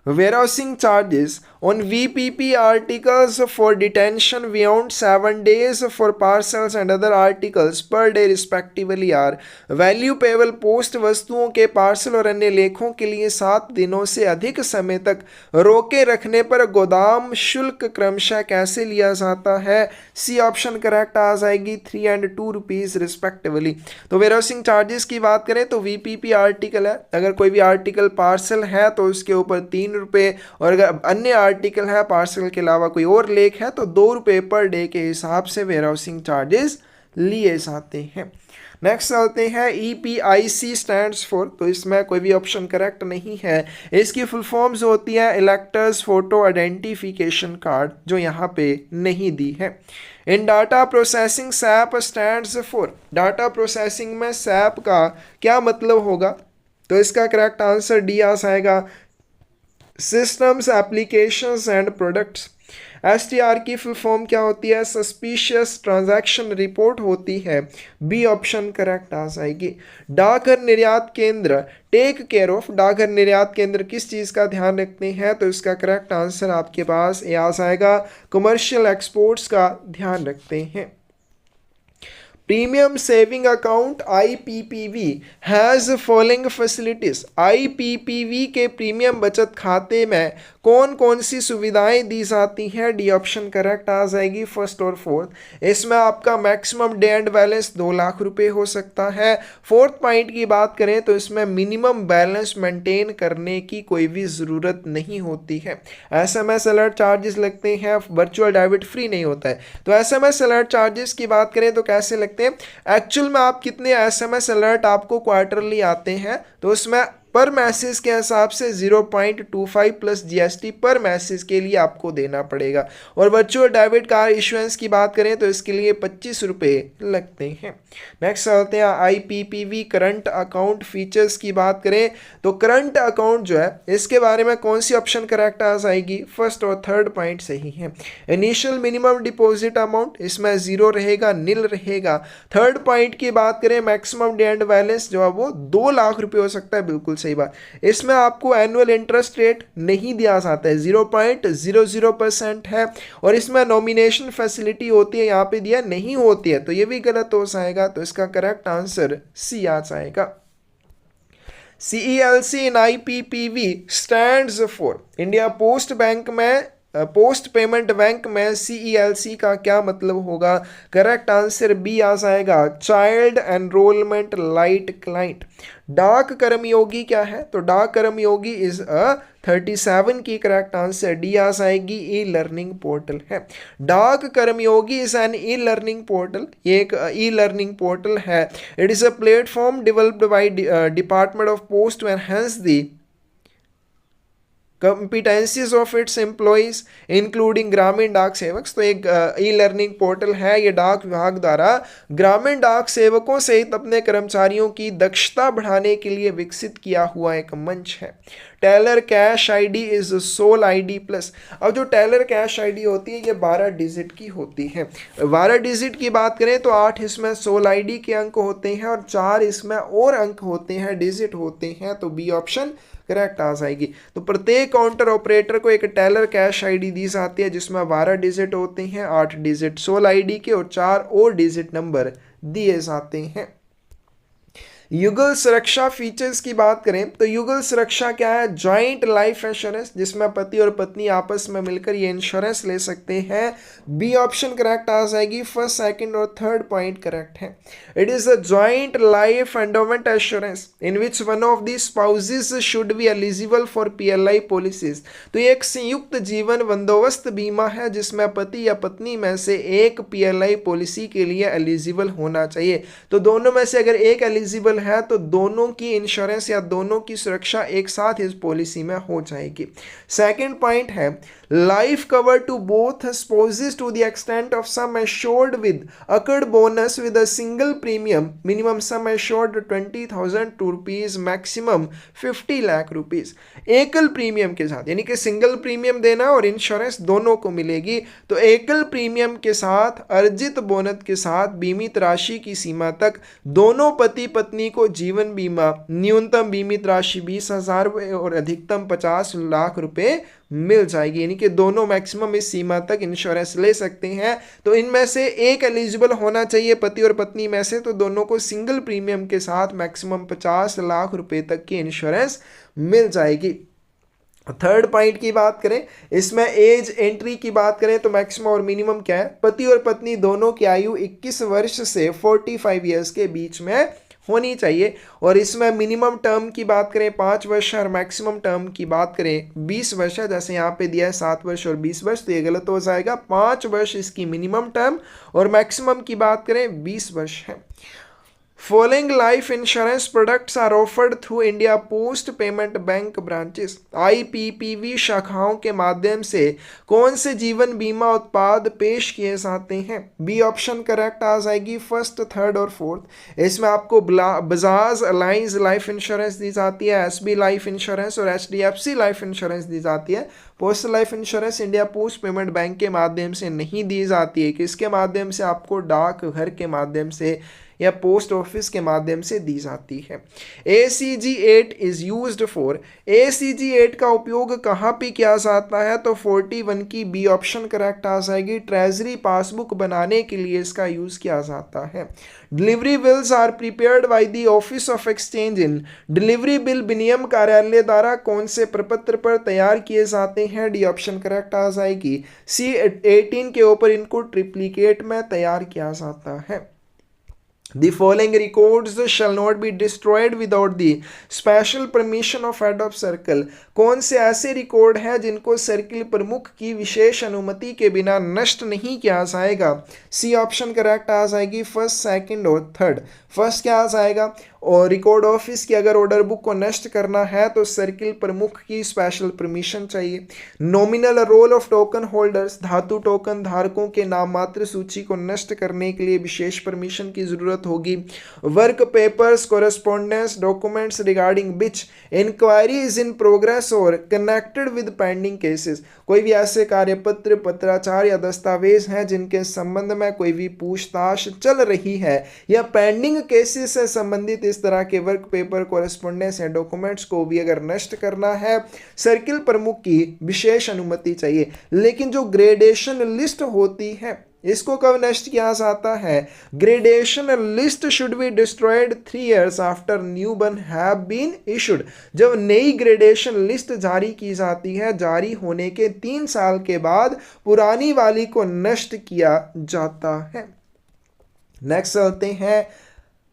Warehousing charges on VPP articles for detention beyond 7 days for parcels and other articles per day respectively are value payable post वस्तुओं के पार्सल और अन्य लेखों के लिए 7 दिनों से अधिक समय तक रोके रखने पर गोदाम शुल्क क्रमशः कैसे लिया जाता है? सी ऑप्शन करेक्ट आ जाएगी। 3 and 2 रुपीज़ रिस्पेक्टिवली। तो वेयरहाउसिंग चार्जेस की बात करें तो VPP आर्टिकल है, अगर कोई भी आर्टिकल पार्सल है तो उसके ऊपर 3 रुपये, और अगर अन्य आर्टिकल है पार्सल के अलावा कोई और लेख है तो 2 रुपये पर डे के हिसाब से वेयरहाउसिंग चार्जेस लिए जाते हैं। नेक्स्ट चलते हैं EPIC स्टैंड्स फॉर, तो इसमें कोई भी ऑप्शन करेक्ट नहीं है। इसकी फुल फॉर्म्स होती है इलेक्टर्स फोटो आइडेंटिफिकेशन कार्ड, जो यहाँ पे नहीं दी है। In data processing SAP stands for, data processing में सैप का क्या मतलब होगा? तो इसका करेक्ट आंसर डी आ जाएगा, systems applications and products. STR की फुल फॉर्म क्या होती है? सस्पिशियस ट्रांजैक्शन रिपोर्ट होती है। बी ऑप्शन करेक्ट आ जाएगी। डाकघर निर्यात केंद्र टेक केयर ऑफ, डाकघर निर्यात केंद्र किस चीज़ का ध्यान रखते हैं? तो इसका करेक्ट आंसर आपके पास ये आ जाएगा, कमर्शियल एक्सपोर्ट्स का ध्यान रखते हैं। Premium saving account IPPV has following facilities. IPPV के प्रीमियम बचत खाते में कौन कौन सी सुविधाएं दी जाती हैं? डी ऑप्शन करेक्ट आ जाएगी फर्स्ट और फोर्थ। इसमें आपका maximum day and balance 2 lakh रुपए हो सकता है। फोर्थ पॉइंट की बात करें तो इसमें मिनिमम बैलेंस मेंटेन करने की कोई भी ज़रूरत नहीं होती है। SMS अलर्ट चार्जेस लगते हैं, वर्चुअल डेबिट फ्री नहीं होता है। तो SMS अलर्ट चार्जेस की बात करें तो कैसे लगते हैं? एक्चुअल में आप कितने SMS अलर्ट आपको क्वार्टरली आते हैं, तो उसमें पर मैसेज के हिसाब से 0.25 प्लस GST पर मैसेज के लिए आपको देना पड़ेगा। और वर्चुअल डेबिट कार्ड इशुएंस की बात करें तो इसके लिए 25 रुपये लगते हैं। नेक्स्ट चलते हैं IPPV करंट अकाउंट फीचर्स की बात करें तो करंट अकाउंट जो है इसके बारे में कौन सी ऑप्शन करेक्ट आ जाएगी? फर्स्ट और थर्ड पॉइंट सही है। इनिशियल मिनिमम डिपॉजिट अमाउंट इसमें 0 रहेगा, नील रहेगा। थर्ड पॉइंट की बात करें मैक्सिमम डे एंड बैलेंस जो है वो 2 लाख रुपये हो सकता है, बिल्कुल सही बात। इसमें आपको एनुअल इंटरेस्ट रेट नहीं दिया जाता है, 0.00% है। और इसमें नॉमिनेशन फैसिलिटी होती है, यहाँ पे दिया नहीं होती है, तो ये भी गलत हो जाएगा। तो इसका करेक्ट आंसर सी आ जाएगा। CELC in IPPV stands for, India post bank में पोस्ट पेमेंट बैंक में CELC का क्या मतलब होगा? करेक्ट आंसर बी आ जाएगा, चाइल्ड एनरोलमेंट लाइट क्लाइंट। डाक कर्मयोगी क्या है? तो डाक कर्मयोगी इज 37 की करेक्ट आंसर डी आ जाएगी, ई लर्निंग पोर्टल है। Dak Karmayogi is an e learning portal, ये एक ई लर्निंग पोर्टल है। It is a platform developed by department of post to enhance the competencies of its employees including ग्रामीण डाक सेवक। तो एक ई लर्निंग पोर्टल है, ये डाक विभाग द्वारा ग्रामीण डाक सेवकों सहित अपने कर्मचारियों की दक्षता बढ़ाने के लिए विकसित किया हुआ एक मंच है। Teller cash ID is sole ID plus. अब जो टेलर कैश आईडी होती है ये 12 डिजिट की होती है। 12 डिजिट की बात करें तो 8 इसमें सोल आईडी के अंक होते हैं और 4 इसमें और अंक होते हैं, डिजिट होते हैं, तो बी ऑप्शन करेक्ट आ जाएगी। तो प्रत्येक काउंटर ऑपरेटर को एक टेलर कैश आईडी दी जाती है जिसमें 12 डिजिट होते हैं, 8 डिजिट सोल आईडी के और 4 और डिजिट नंबर दिए जाते हैं। युगल सुरक्षा फीचर्स की बात करें तो युगल सुरक्षा क्या है? जॉइंट लाइफ इंश्योरेंस, जिसमें पति और पत्नी आपस में मिलकर ये इंश्योरेंस ले सकते हैं। बी ऑप्शन करेक्ट आ जाएगी। फर्स्ट, सेकंड और थर्ड पॉइंट करेक्ट है। It is a joint life endowment assurance in which one of the spouses should be eligible for PLI policies. तो ये एक संयुक्त जीवन बंदोबस्त बीमा है जिसमें पति या पत्नी में से एक पीएलआई पॉलिसी के लिए एलिजिबल होना चाहिए। तो दोनों में से अगर एक एलिजिबल है तो दोनों की इंश्योरेंस या दोनों की सुरक्षा एक साथ इस पॉलिसी में हो जाएगी। सेकंड पॉइंट है life cover to both spouses to the extent of sum assured with accrued bonus with a single premium, minimum sum assured 20,000 rupees, maximum 50 lakh rupees. एकल प्रीमियम के साथ, यानी कि सिंगल प्रीमियम देना और इंश्योरेंस दोनों को मिलेगी। तो एकल प्रीमियम के साथ अर्जित बोनस के साथ बीमित राशि की सीमा तक दोनों पति पत्नी को जीवन बीमा न्यूनतम बीमित राशि 20,000 और अधिकतम 50 लाख रुपए मिल जाएगी, यानी कि दोनों मैक्सिमम इस सीमा तक इंश्योरेंस ले सकते हैं। तो इनमें से एक एलिजिबल होना चाहिए पति और पत्नी में से, तो दोनों को सिंगल प्रीमियम के साथ मैक्सिमम 50 लाख रुपए तक की इंश्योरेंस मिल जाएगी। थर्ड पॉइंट की बात करें, इसमें एज एंट्री की बात करें तो मैक्सिमम और मिनिमम क्या है? पति और पत्नी दोनों की आयु 21 वर्ष से 45 ईयर्स के बीच में होनी चाहिए। और इसमें मिनिमम टर्म की बात करें 5 वर्ष और मैक्सिमम टर्म की बात करें 20 वर्ष है। जैसे यहाँ पे दिया है 7 वर्ष और 20 वर्ष, तो ये गलत हो जाएगा। 5 वर्ष इसकी मिनिमम टर्म और मैक्सिमम की बात करें 20 वर्ष है। Following life insurance products are offered through India Post Payment Bank branches। IPPB शाखाओं के माध्यम से कौन से जीवन बीमा उत्पाद पेश किए जाते हैं? बी ऑप्शन करेक्ट आ जाएगी। फर्स्ट, थर्ड और फोर्थ। इसमें आपको बजाज अलायंस लाइफ इंश्योरेंस दी जाती है, एसबी लाइफ इंश्योरेंस और एचडीएफसी लाइफ इंश्योरेंस दी जाती है। Postal life insurance India post payment bank के माध्यम से नहीं दी जाती है। किसके माध्यम से? आपको डाक घर के माध्यम से या पोस्ट ऑफिस के माध्यम से दी जाती है। ACG8 is used for, ACG8 का उपयोग कहाँ पे किया जाता है? तो 41 की बी ऑप्शन करेक्ट आ जाएगी। ट्रेजरी पासबुक बनाने के लिए इसका यूज किया जाता है। Delivery bills are prepared by the office of exchange in, delivery bill विनिमय कार्यालय द्वारा कौन से प्रपत्र पर तैयार किए जाते हैं? डी ऑप्शन करेक्ट आ जाएगी। C18 के ऊपर इनको ट्रिप्लिकेट में तैयार किया जाता है। The following records shall not be destroyed without the special permission of head of circle। कौन से ऐसे रिकॉर्ड हैं जिनको सर्किल प्रमुख की विशेष अनुमति के बिना नष्ट नहीं किया जाएगा? सी ऑप्शन करेक्ट आ जाएगी। फर्स्ट, सेकंड और थर्ड। फर्स्ट क्या आ जाएगा? और रिकॉर्ड ऑफिस की अगर ऑर्डर बुक को नष्ट करना है तो सर्किल प्रमुख की स्पेशल परमिशन चाहिए। Nominal roll of token holders, धातु टोकन धारकों के नाम मात्र सूची को नष्ट करने के लिए विशेष परमिशन की जरूरत होगी। Work papers, correspondence documents regarding which inquiry is in progress और कनेक्टेड विद पेंडिंग केसेस, कोई भी ऐसे कार्यपत्र, पत्राचार या दस्तावेज हैं जिनके संबंध में कोई भी पूछताछ चल रही है या पेंडिंग केसेस से संबंधित इस तरह के वर्क पेपर, कोरेस्पोंडेंस या डॉक्यूमेंट्स को भी अगर नष्ट करना है, सर्किल प्रमुख की विशेष अनुमति चाहिए। लेकिन जो ग्रेडेशन लिस्ट होती है इसको कब नष्ट किया जाता है? Gradation list should be destroyed 3 years after new one have been issued. जब नई ग्रेडेशन लिस्ट जारी की जाती है, जारी होने के 3 साल के बाद पुरानी वाली को नष्ट किया जाता है। नेक्स्ट चलते हैं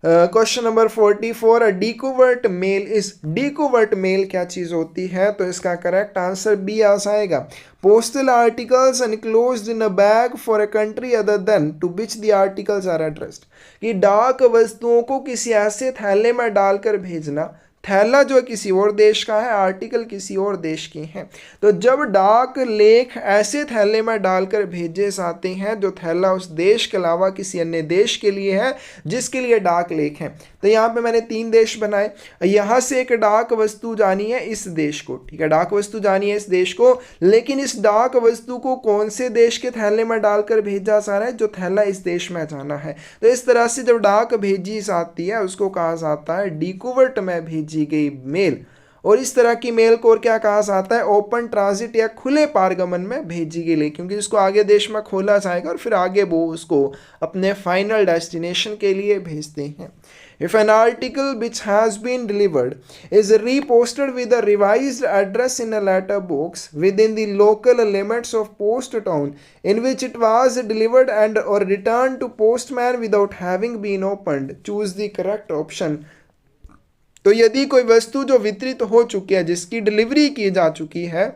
क्वेश्चन नंबर 44। डिकोवर्ट मेल इज, डिकोवर्ट मेल क्या चीज होती है? तो इसका करेक्ट आंसर बी आ जाएगा। Postal articles enclosed in a bag for a country other than to which the articles are addressed. कि डाक वस्तुओं को किसी ऐसे थैले में डालकर भेजना थैला जो है किसी और देश का है, आर्टिकल किसी और देश की है। तो जब डाक लेख ऐसे थैले में डालकर भेजे जाते हैं जो थैला उस देश के अलावा किसी अन्य देश के लिए है जिसके लिए डाक लेख है। तो यहाँ पे मैंने 3 देश बनाए। यहाँ से एक डाक वस्तु जानी है इस देश को, ठीक है, डाक वस्तु जानी है इस देश को, लेकिन इस डाक वस्तु को कौन से देश के थैले में डालकर भेजा जा रहा है, जो थैला इस देश में जाना है। तो इस तरह से जब डाक भेजी जाती है उसको कहा जाता है डिकोवर्ट में भेजी गई मेल। और इस तरह की मेल को और क्या कहा जाता है, ओपन ट्रांजिट या खुले पारगमन में भेजी गई, क्योंकि इसको आगे देश में खोला जाएगा और फिर आगे वो उसको अपने फाइनल डेस्टिनेशन के लिए भेजते हैं। If an article which has been delivered is reposted with a revised address in a letter box within the local limits of post town in which it was delivered and or returned to postman without having been opened, choose the correct option। तो यदि कोई वस्तु जो वितरित हो चुकी है, जिसकी डिलीवरी की जा चुकी है,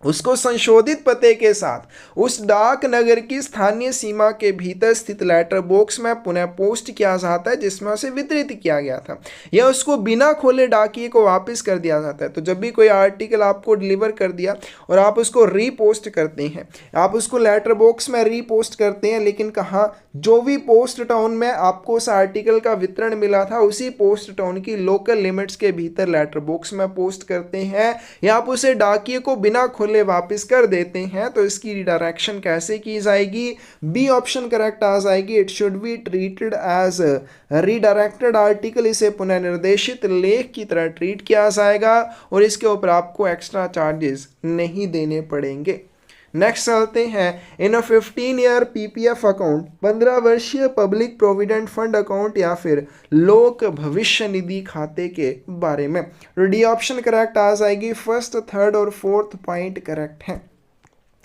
उसको संशोधित पते के साथ उस डाक नगर की स्थानीय सीमा के भीतर स्थित लेटर बॉक्स में पुनः पोस्ट किया जाता है जिसमें उसे वितरित किया गया था, या उसको बिना खोले डाकिए को वापस कर दिया जाता है। तो जब भी कोई आर्टिकल आपको डिलीवर कर दिया और आप उसको रीपोस्ट करते हैं, आप उसको लेटर बॉक्स में रीपोस्ट करते हैं, लेकिन कहाँ, जो भी पोस्ट टाउन में आपको उस आर्टिकल का वितरण मिला था उसी पोस्ट टाउन की लोकल लिमिट्स के भीतर लेटर बॉक्स में पोस्ट करते हैं, या आप उसे डाकिए को बिना खोले वापस कर देते हैं। तो इसकी रिडायरेक्शन कैसे की जाएगी, बी ऑप्शन करेक्ट आ जाएगी। It should be treated as redirected article, इसे पुनः निर्देशित लेख की तरह ट्रीट किया जाएगा और इसके ऊपर आपको एक्स्ट्रा चार्जेस नहीं देने पड़ेंगे। नेक्स्ट चलते हैं, इन अ 15-ईयर पीपीएफ अकाउंट, 15 वर्षीय पब्लिक प्रोविडेंट फंड अकाउंट या फिर लोक भविष्य निधि खाते के बारे में। डी ऑप्शन करेक्ट आ जाएगी। फर्स्ट, थर्ड और फोर्थ पॉइंट करेक्ट है।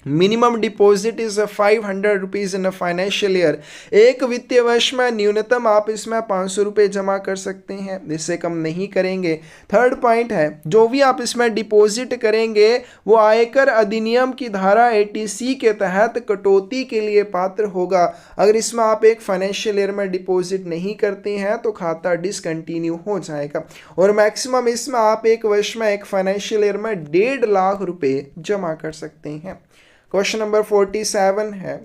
Minimum deposit is 500 rupees in a financial year, एक वित्तीय वर्ष में न्यूनतम आप इसमें 500 रुपये जमा कर सकते हैं, इससे कम नहीं करेंगे। थर्ड पॉइंट है, जो भी आप इसमें डिपॉजिट करेंगे वो आयकर अधिनियम की धारा 80C के तहत कटौती के लिए पात्र होगा। अगर इसमें आप एक फाइनेंशियल ईयर में डिपॉजिट नहीं करते हैं तो खाता डिसकंटिन्यू हो जाएगा, और मैक्सिमम इसमें आप एक वर्ष में, एक फाइनेंशियल ईयर में 1.5 लाख रुपए जमा कर सकते हैं। क्वेश्चन नंबर 47 है,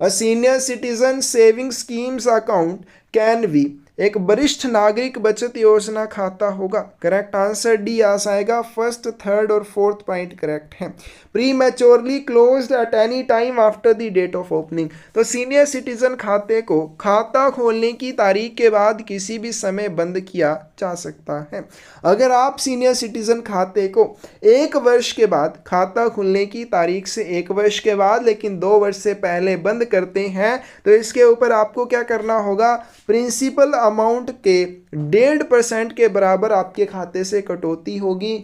a senior citizen saving schemes account can B, एक वरिष्ठ नागरिक बचत योजना खाता होगा। करेक्ट आंसर डी आ जाएगा। फर्स्ट, थर्ड और फोर्थ पॉइंट करेक्ट है। Prematurely closed at any time after the date of opening, तो सीनियर सिटीजन खाते को खाता खोलने की तारीख के बाद किसी भी समय बंद किया जा सकता है। अगर आप सीनियर सिटीजन खाते को 1 वर्ष के बाद, खाता खुलने की तारीख से 1 वर्ष के बाद लेकिन 2 वर्ष से पहले बंद करते हैं, तो इसके ऊपर आपको क्या करना होगा, प्रिंसिपल अमाउंट के 1.5% के बराबर आपके खाते से कटौती होगी।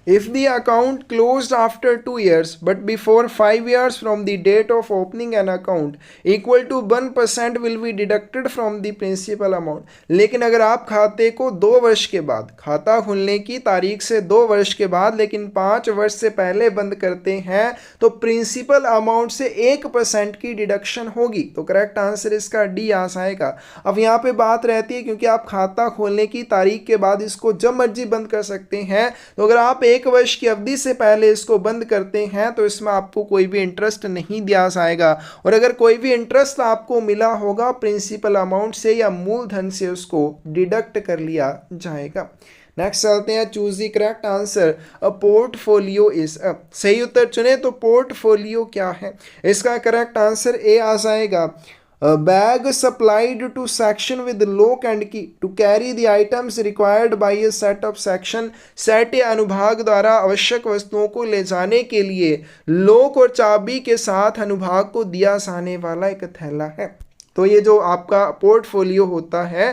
If the account closed after 2 years but before 5 years from the date of opening an account, equal to 1% will be deducted from the principal amount। लेकिन अगर आप खाते को 2 वर्ष के बाद, खाता खुलने की तारीख से 2 वर्ष के बाद लेकिन 5 वर्ष से पहले बंद करते हैं तो प्रिंसिपल अमाउंट से 1% की डिडक्शन होगी। तो करेक्ट आंसर इसका डी आ जाएगा। अब यहाँ पे बात रहती है, क्योंकि आप खाता खोलने की तारीख के बाद इसको जब मर्जी बंद कर सकते हैं, तो अगर आप 1 वर्ष की अवधि से पहले इसको बंद करते हैं तो इसमें आपको कोई भी इंटरेस्ट नहीं दिया जाएगा, और अगर कोई भी इंटरेस्ट आपको मिला होगा प्रिंसिपल अमाउंट से या मूलधन से उसको डिडक्ट कर लिया जाएगा। नेक्स्ट चलते हैं, choose the correct answer. A portfolio is a, सही उत्तर चुने तो पोर्टफोलियो क्या है, इसका करेक्ट आंसर ए आ जाएगा। A bag supplied to section with lock and key to carry the items required by a set of section, set या अनुभाग द्वारा आवश्यक वस्तुओं को ले जाने के लिए लॉक और चाबी के साथ अनुभाग को दिया जाने वाला एक थैला है। तो ये जो आपका पोर्टफोलियो होता है,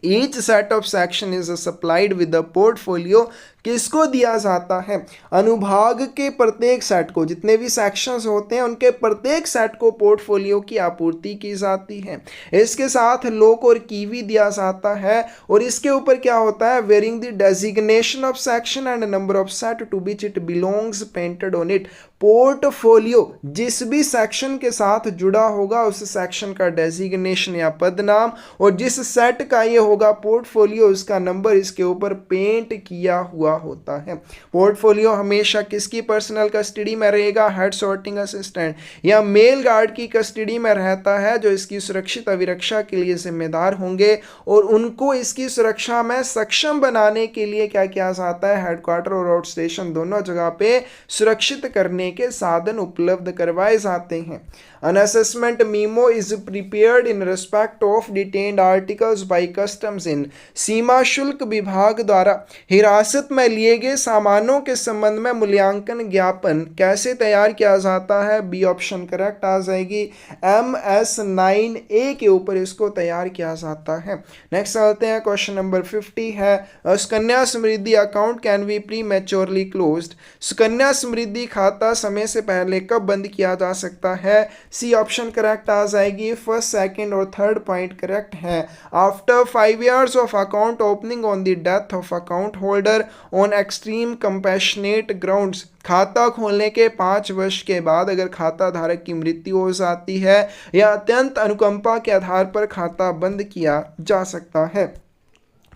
each set of section is supplied with a portfolio किसको दिया जाता है? अनुभाग के प्रत्येक सेट को, जितने भी सेक्शंस होते हैं उनके प्रत्येक सेट को पोर्टफोलियो की आपूर्ति की जाती है। इसके साथ लोक और कीवी दिया जाता है और इसके ऊपर क्या होता है? Wearing the designation of section and number of set to which it belongs painted on it. Portfolio जिस भी सेक्शन के साथ जुड़ा होगा उस सेक्शन का डेजिग्नेशन या पद नाम, और जिस सेट का ये होगा पोर्टफोलियो उसका नंबर इसके ऊपर पेंट किया हुआ होता है। पोर्टफोलियो हमेशा किसकी पर्सनल कस्टडी में रहेगा? हेड सॉर्टिंग असिस्टेंट या मेल गार्ड की कस्टडी में रहता है, जो इसकी सुरक्षित अभिरक्षा के लिए जिम्मेदार होंगे और उनको इसकी सुरक्षा में सक्षम बनाने के लिए क्या किया जाता है? हेडक्वार्टर और आउट स्टेशन दोनों जगह पे सुरक्षित करने के साधन उपलब्ध करवाए जाते हैं। An assessment memo is prepared in respect of detained articles by customs in। सीमा शुल्क विभाग द्वारा हिरासत में लिए गए सामानों के संबंध में मूल्यांकन ज्ञापन कैसे तैयार किया जाता है? बी ऑप्शन करेक्ट आ जाएगी। MS9A के ऊपर इसको तैयार किया जाता है। नेक्स्ट चलते हैं, क्वेश्चन नंबर 50 है, Sukanya Samriddhi account can be prematurely closed. Sukanya Samriddhi खाता समय से पहले कब बंद किया जा सकता है? सी ऑप्शन करेक्ट आ जाएगी। फर्स्ट, सेकंड और थर्ड पॉइंट करेक्ट है। After 5 years of account opening on the death of account holder on extreme compassionate grounds. खाता खोलने के 5 वर्ष के बाद अगर खाता धारक की मृत्यु हो जाती है या अत्यंत अनुकंपा के आधार पर खाता बंद किया जा सकता है।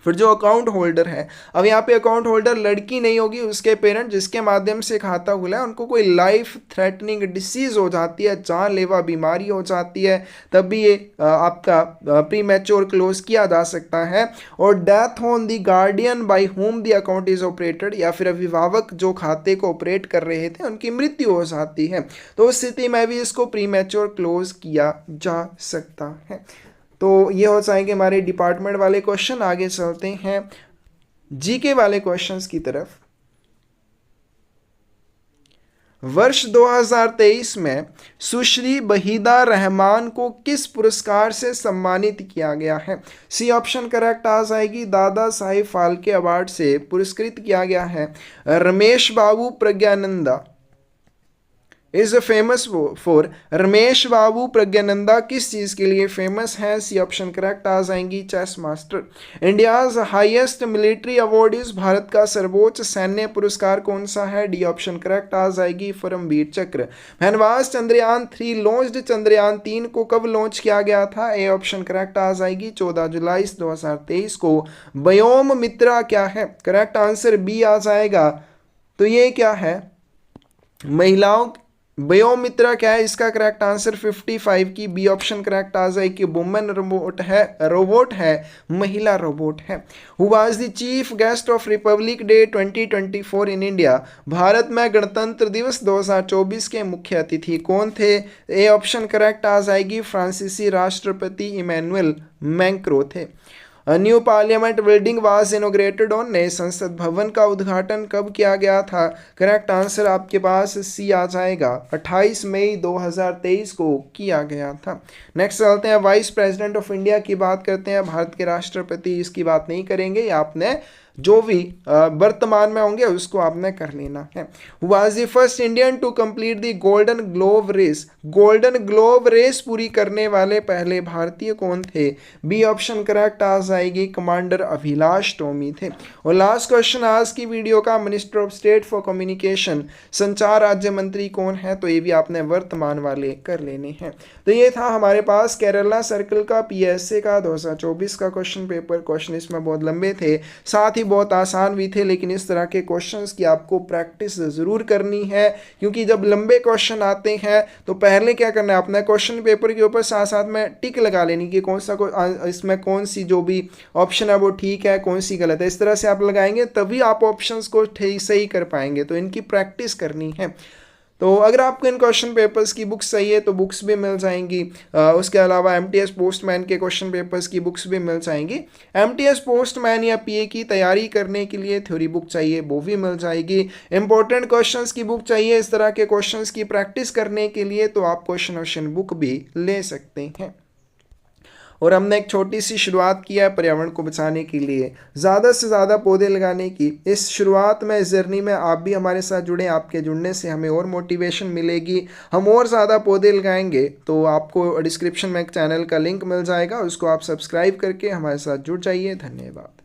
फिर जो अकाउंट होल्डर है, अब यहाँ पे अकाउंट होल्डर लड़की नहीं होगी, उसके पेरेंट जिसके माध्यम से खाता खुला है उनको कोई लाइफ थ्रेटनिंग डिसीज हो जाती है, जानलेवा बीमारी हो जाती है, तब भी ये आपका प्री मैच्योर क्लोज किया जा सकता है। और death on the guardian by whom the account is operated, या फिर अभिभावक जो खाते को ऑपरेट कर रहे थे उनकी मृत्यु हो जाती है, तो उस स्थिति में भी इसको प्री मैच्योर क्लोज किया जा सकता है। तो ये हो जाएंगे हमारे डिपार्टमेंट वाले क्वेश्चन। आगे चलते हैं जीके वाले क्वेश्चंस की तरफ। वर्ष 2023 में सुश्री बहीदा रहमान को किस पुरस्कार से सम्मानित किया गया है? सी ऑप्शन करेक्ट आ जाएगी। दादा साहिब फाल्के अवार्ड से पुरस्कृत किया गया है। Ramesh Babu Praggnanandhaa is famous for, Ramesh Babu Praggnanandhaa किस चीज के लिए फेमस है? सी ऑप्शन करेक्ट आ जाएंगी। Chess master. India's highest military award is, भारत का सर्वोच्च सैन्य पुरस्कार कौन सा है? डी ऑप्शन करेक्ट आ जाएगी। परमवीर चक्र। मैनवास चंद्रयान 3 लॉन्च्ड, चंद्रयान 3 को कब लॉन्च किया गया था? ए ऑप्शन करेक्ट आ जाएगी 14 जुलाई 2023 को। व्योम मित्रा क्या है? करेक्ट आंसर बी आ जाएगा। तो ये क्या है? महिलाओं, व्योमित्रा क्या है? इसका करेक्ट आंसर 55 की बी ऑप्शन करेक्ट आ जाएगी। वुमेन रोबोट है, महिला रोबोट है। Who was the chief guest of Republic day 2024 in India? Bharat में गणतंत्र दिवस 2024 के मुख्य अतिथि कौन थे? ए ऑप्शन करेक्ट आ जाएगी। फ्रांसीसी राष्ट्रपति इमैनुअल मैक्रों थे। New parliament building was inaugurated on, नए संसद भवन का उद्घाटन कब किया गया था? करेक्ट आंसर आपके पास सी आ जाएगा। 28 मई 2023 को किया गया था। नेक्स्ट चलते हैं, वाइस प्रेसिडेंट ऑफ इंडिया की बात करते हैं। भारत के राष्ट्रपति, इसकी बात नहीं करेंगे, आपने जो भी वर्तमान में होंगे उसको आपने कर लेना है। Was the first Indian to complete the golden globe race? Golden globe race पूरी करने वाले पहले भारतीय कौन थे? बी ऑप्शन करेक्ट आ जाएगी। कमांडर अभिलाष टोमी थे। और लास्ट क्वेश्चन आज की वीडियो का, minister of state for communication, संचार राज्य मंत्री कौन है? तो ये भी आपने वर्तमान वाले कर लेने हैं। तो ये था हमारे पास केरला सर्कल का PSA का 2024 का क्वेश्चन पेपर। क्वेश्चन इसमें बहुत लंबे थे, साथ ही बहुत आसान भी थे, लेकिन इस तरह के क्वेश्चंस की आपको प्रैक्टिस जरूर करनी है, क्योंकि जब लंबे क्वेश्चन आते हैं तो पहले क्या करना है, अपना क्वेश्चन पेपर के ऊपर साथ साथ में टिक लगा लेनी कि कौन सा इसमें कौन सी जो भी ऑप्शन है वो ठीक है, कौन सी गलत है। इस तरह से आप लगाएंगे तभी आप ऑप्शंस को सही कर पाएंगे, तो इनकी प्रैक्टिस करनी है। तो अगर आपको इन क्वेश्चन पेपर्स की बुक्स चाहिए तो बुक्स भी मिल जाएंगी। उसके अलावा MTS पोस्टमैन के क्वेश्चन पेपर्स की बुक्स भी मिल जाएंगी। MTS पोस्टमैन या PA की तैयारी करने के लिए थ्योरी बुक चाहिए, वो भी मिल जाएगी। इंपॉर्टेंट क्वेश्चंस की बुक चाहिए इस तरह के क्वेश्चंस की प्रैक्टिस करने के लिए, तो आप क्वेश्चन बुक भी ले सकते हैं। और हमने एक छोटी सी शुरुआत किया है पर्यावरण को बचाने के लिए, ज़्यादा से ज़्यादा पौधे लगाने की। इस शुरुआत में, इस जर्नी में आप भी हमारे साथ जुड़े, आपके जुड़ने से हमें और मोटिवेशन मिलेगी, हम और ज़्यादा पौधे लगाएंगे। तो आपको डिस्क्रिप्शन में एक चैनल का लिंक मिल जाएगा, उसको आप सब्सक्राइब करके हमारे साथ जुड़ जाइए। धन्यवाद।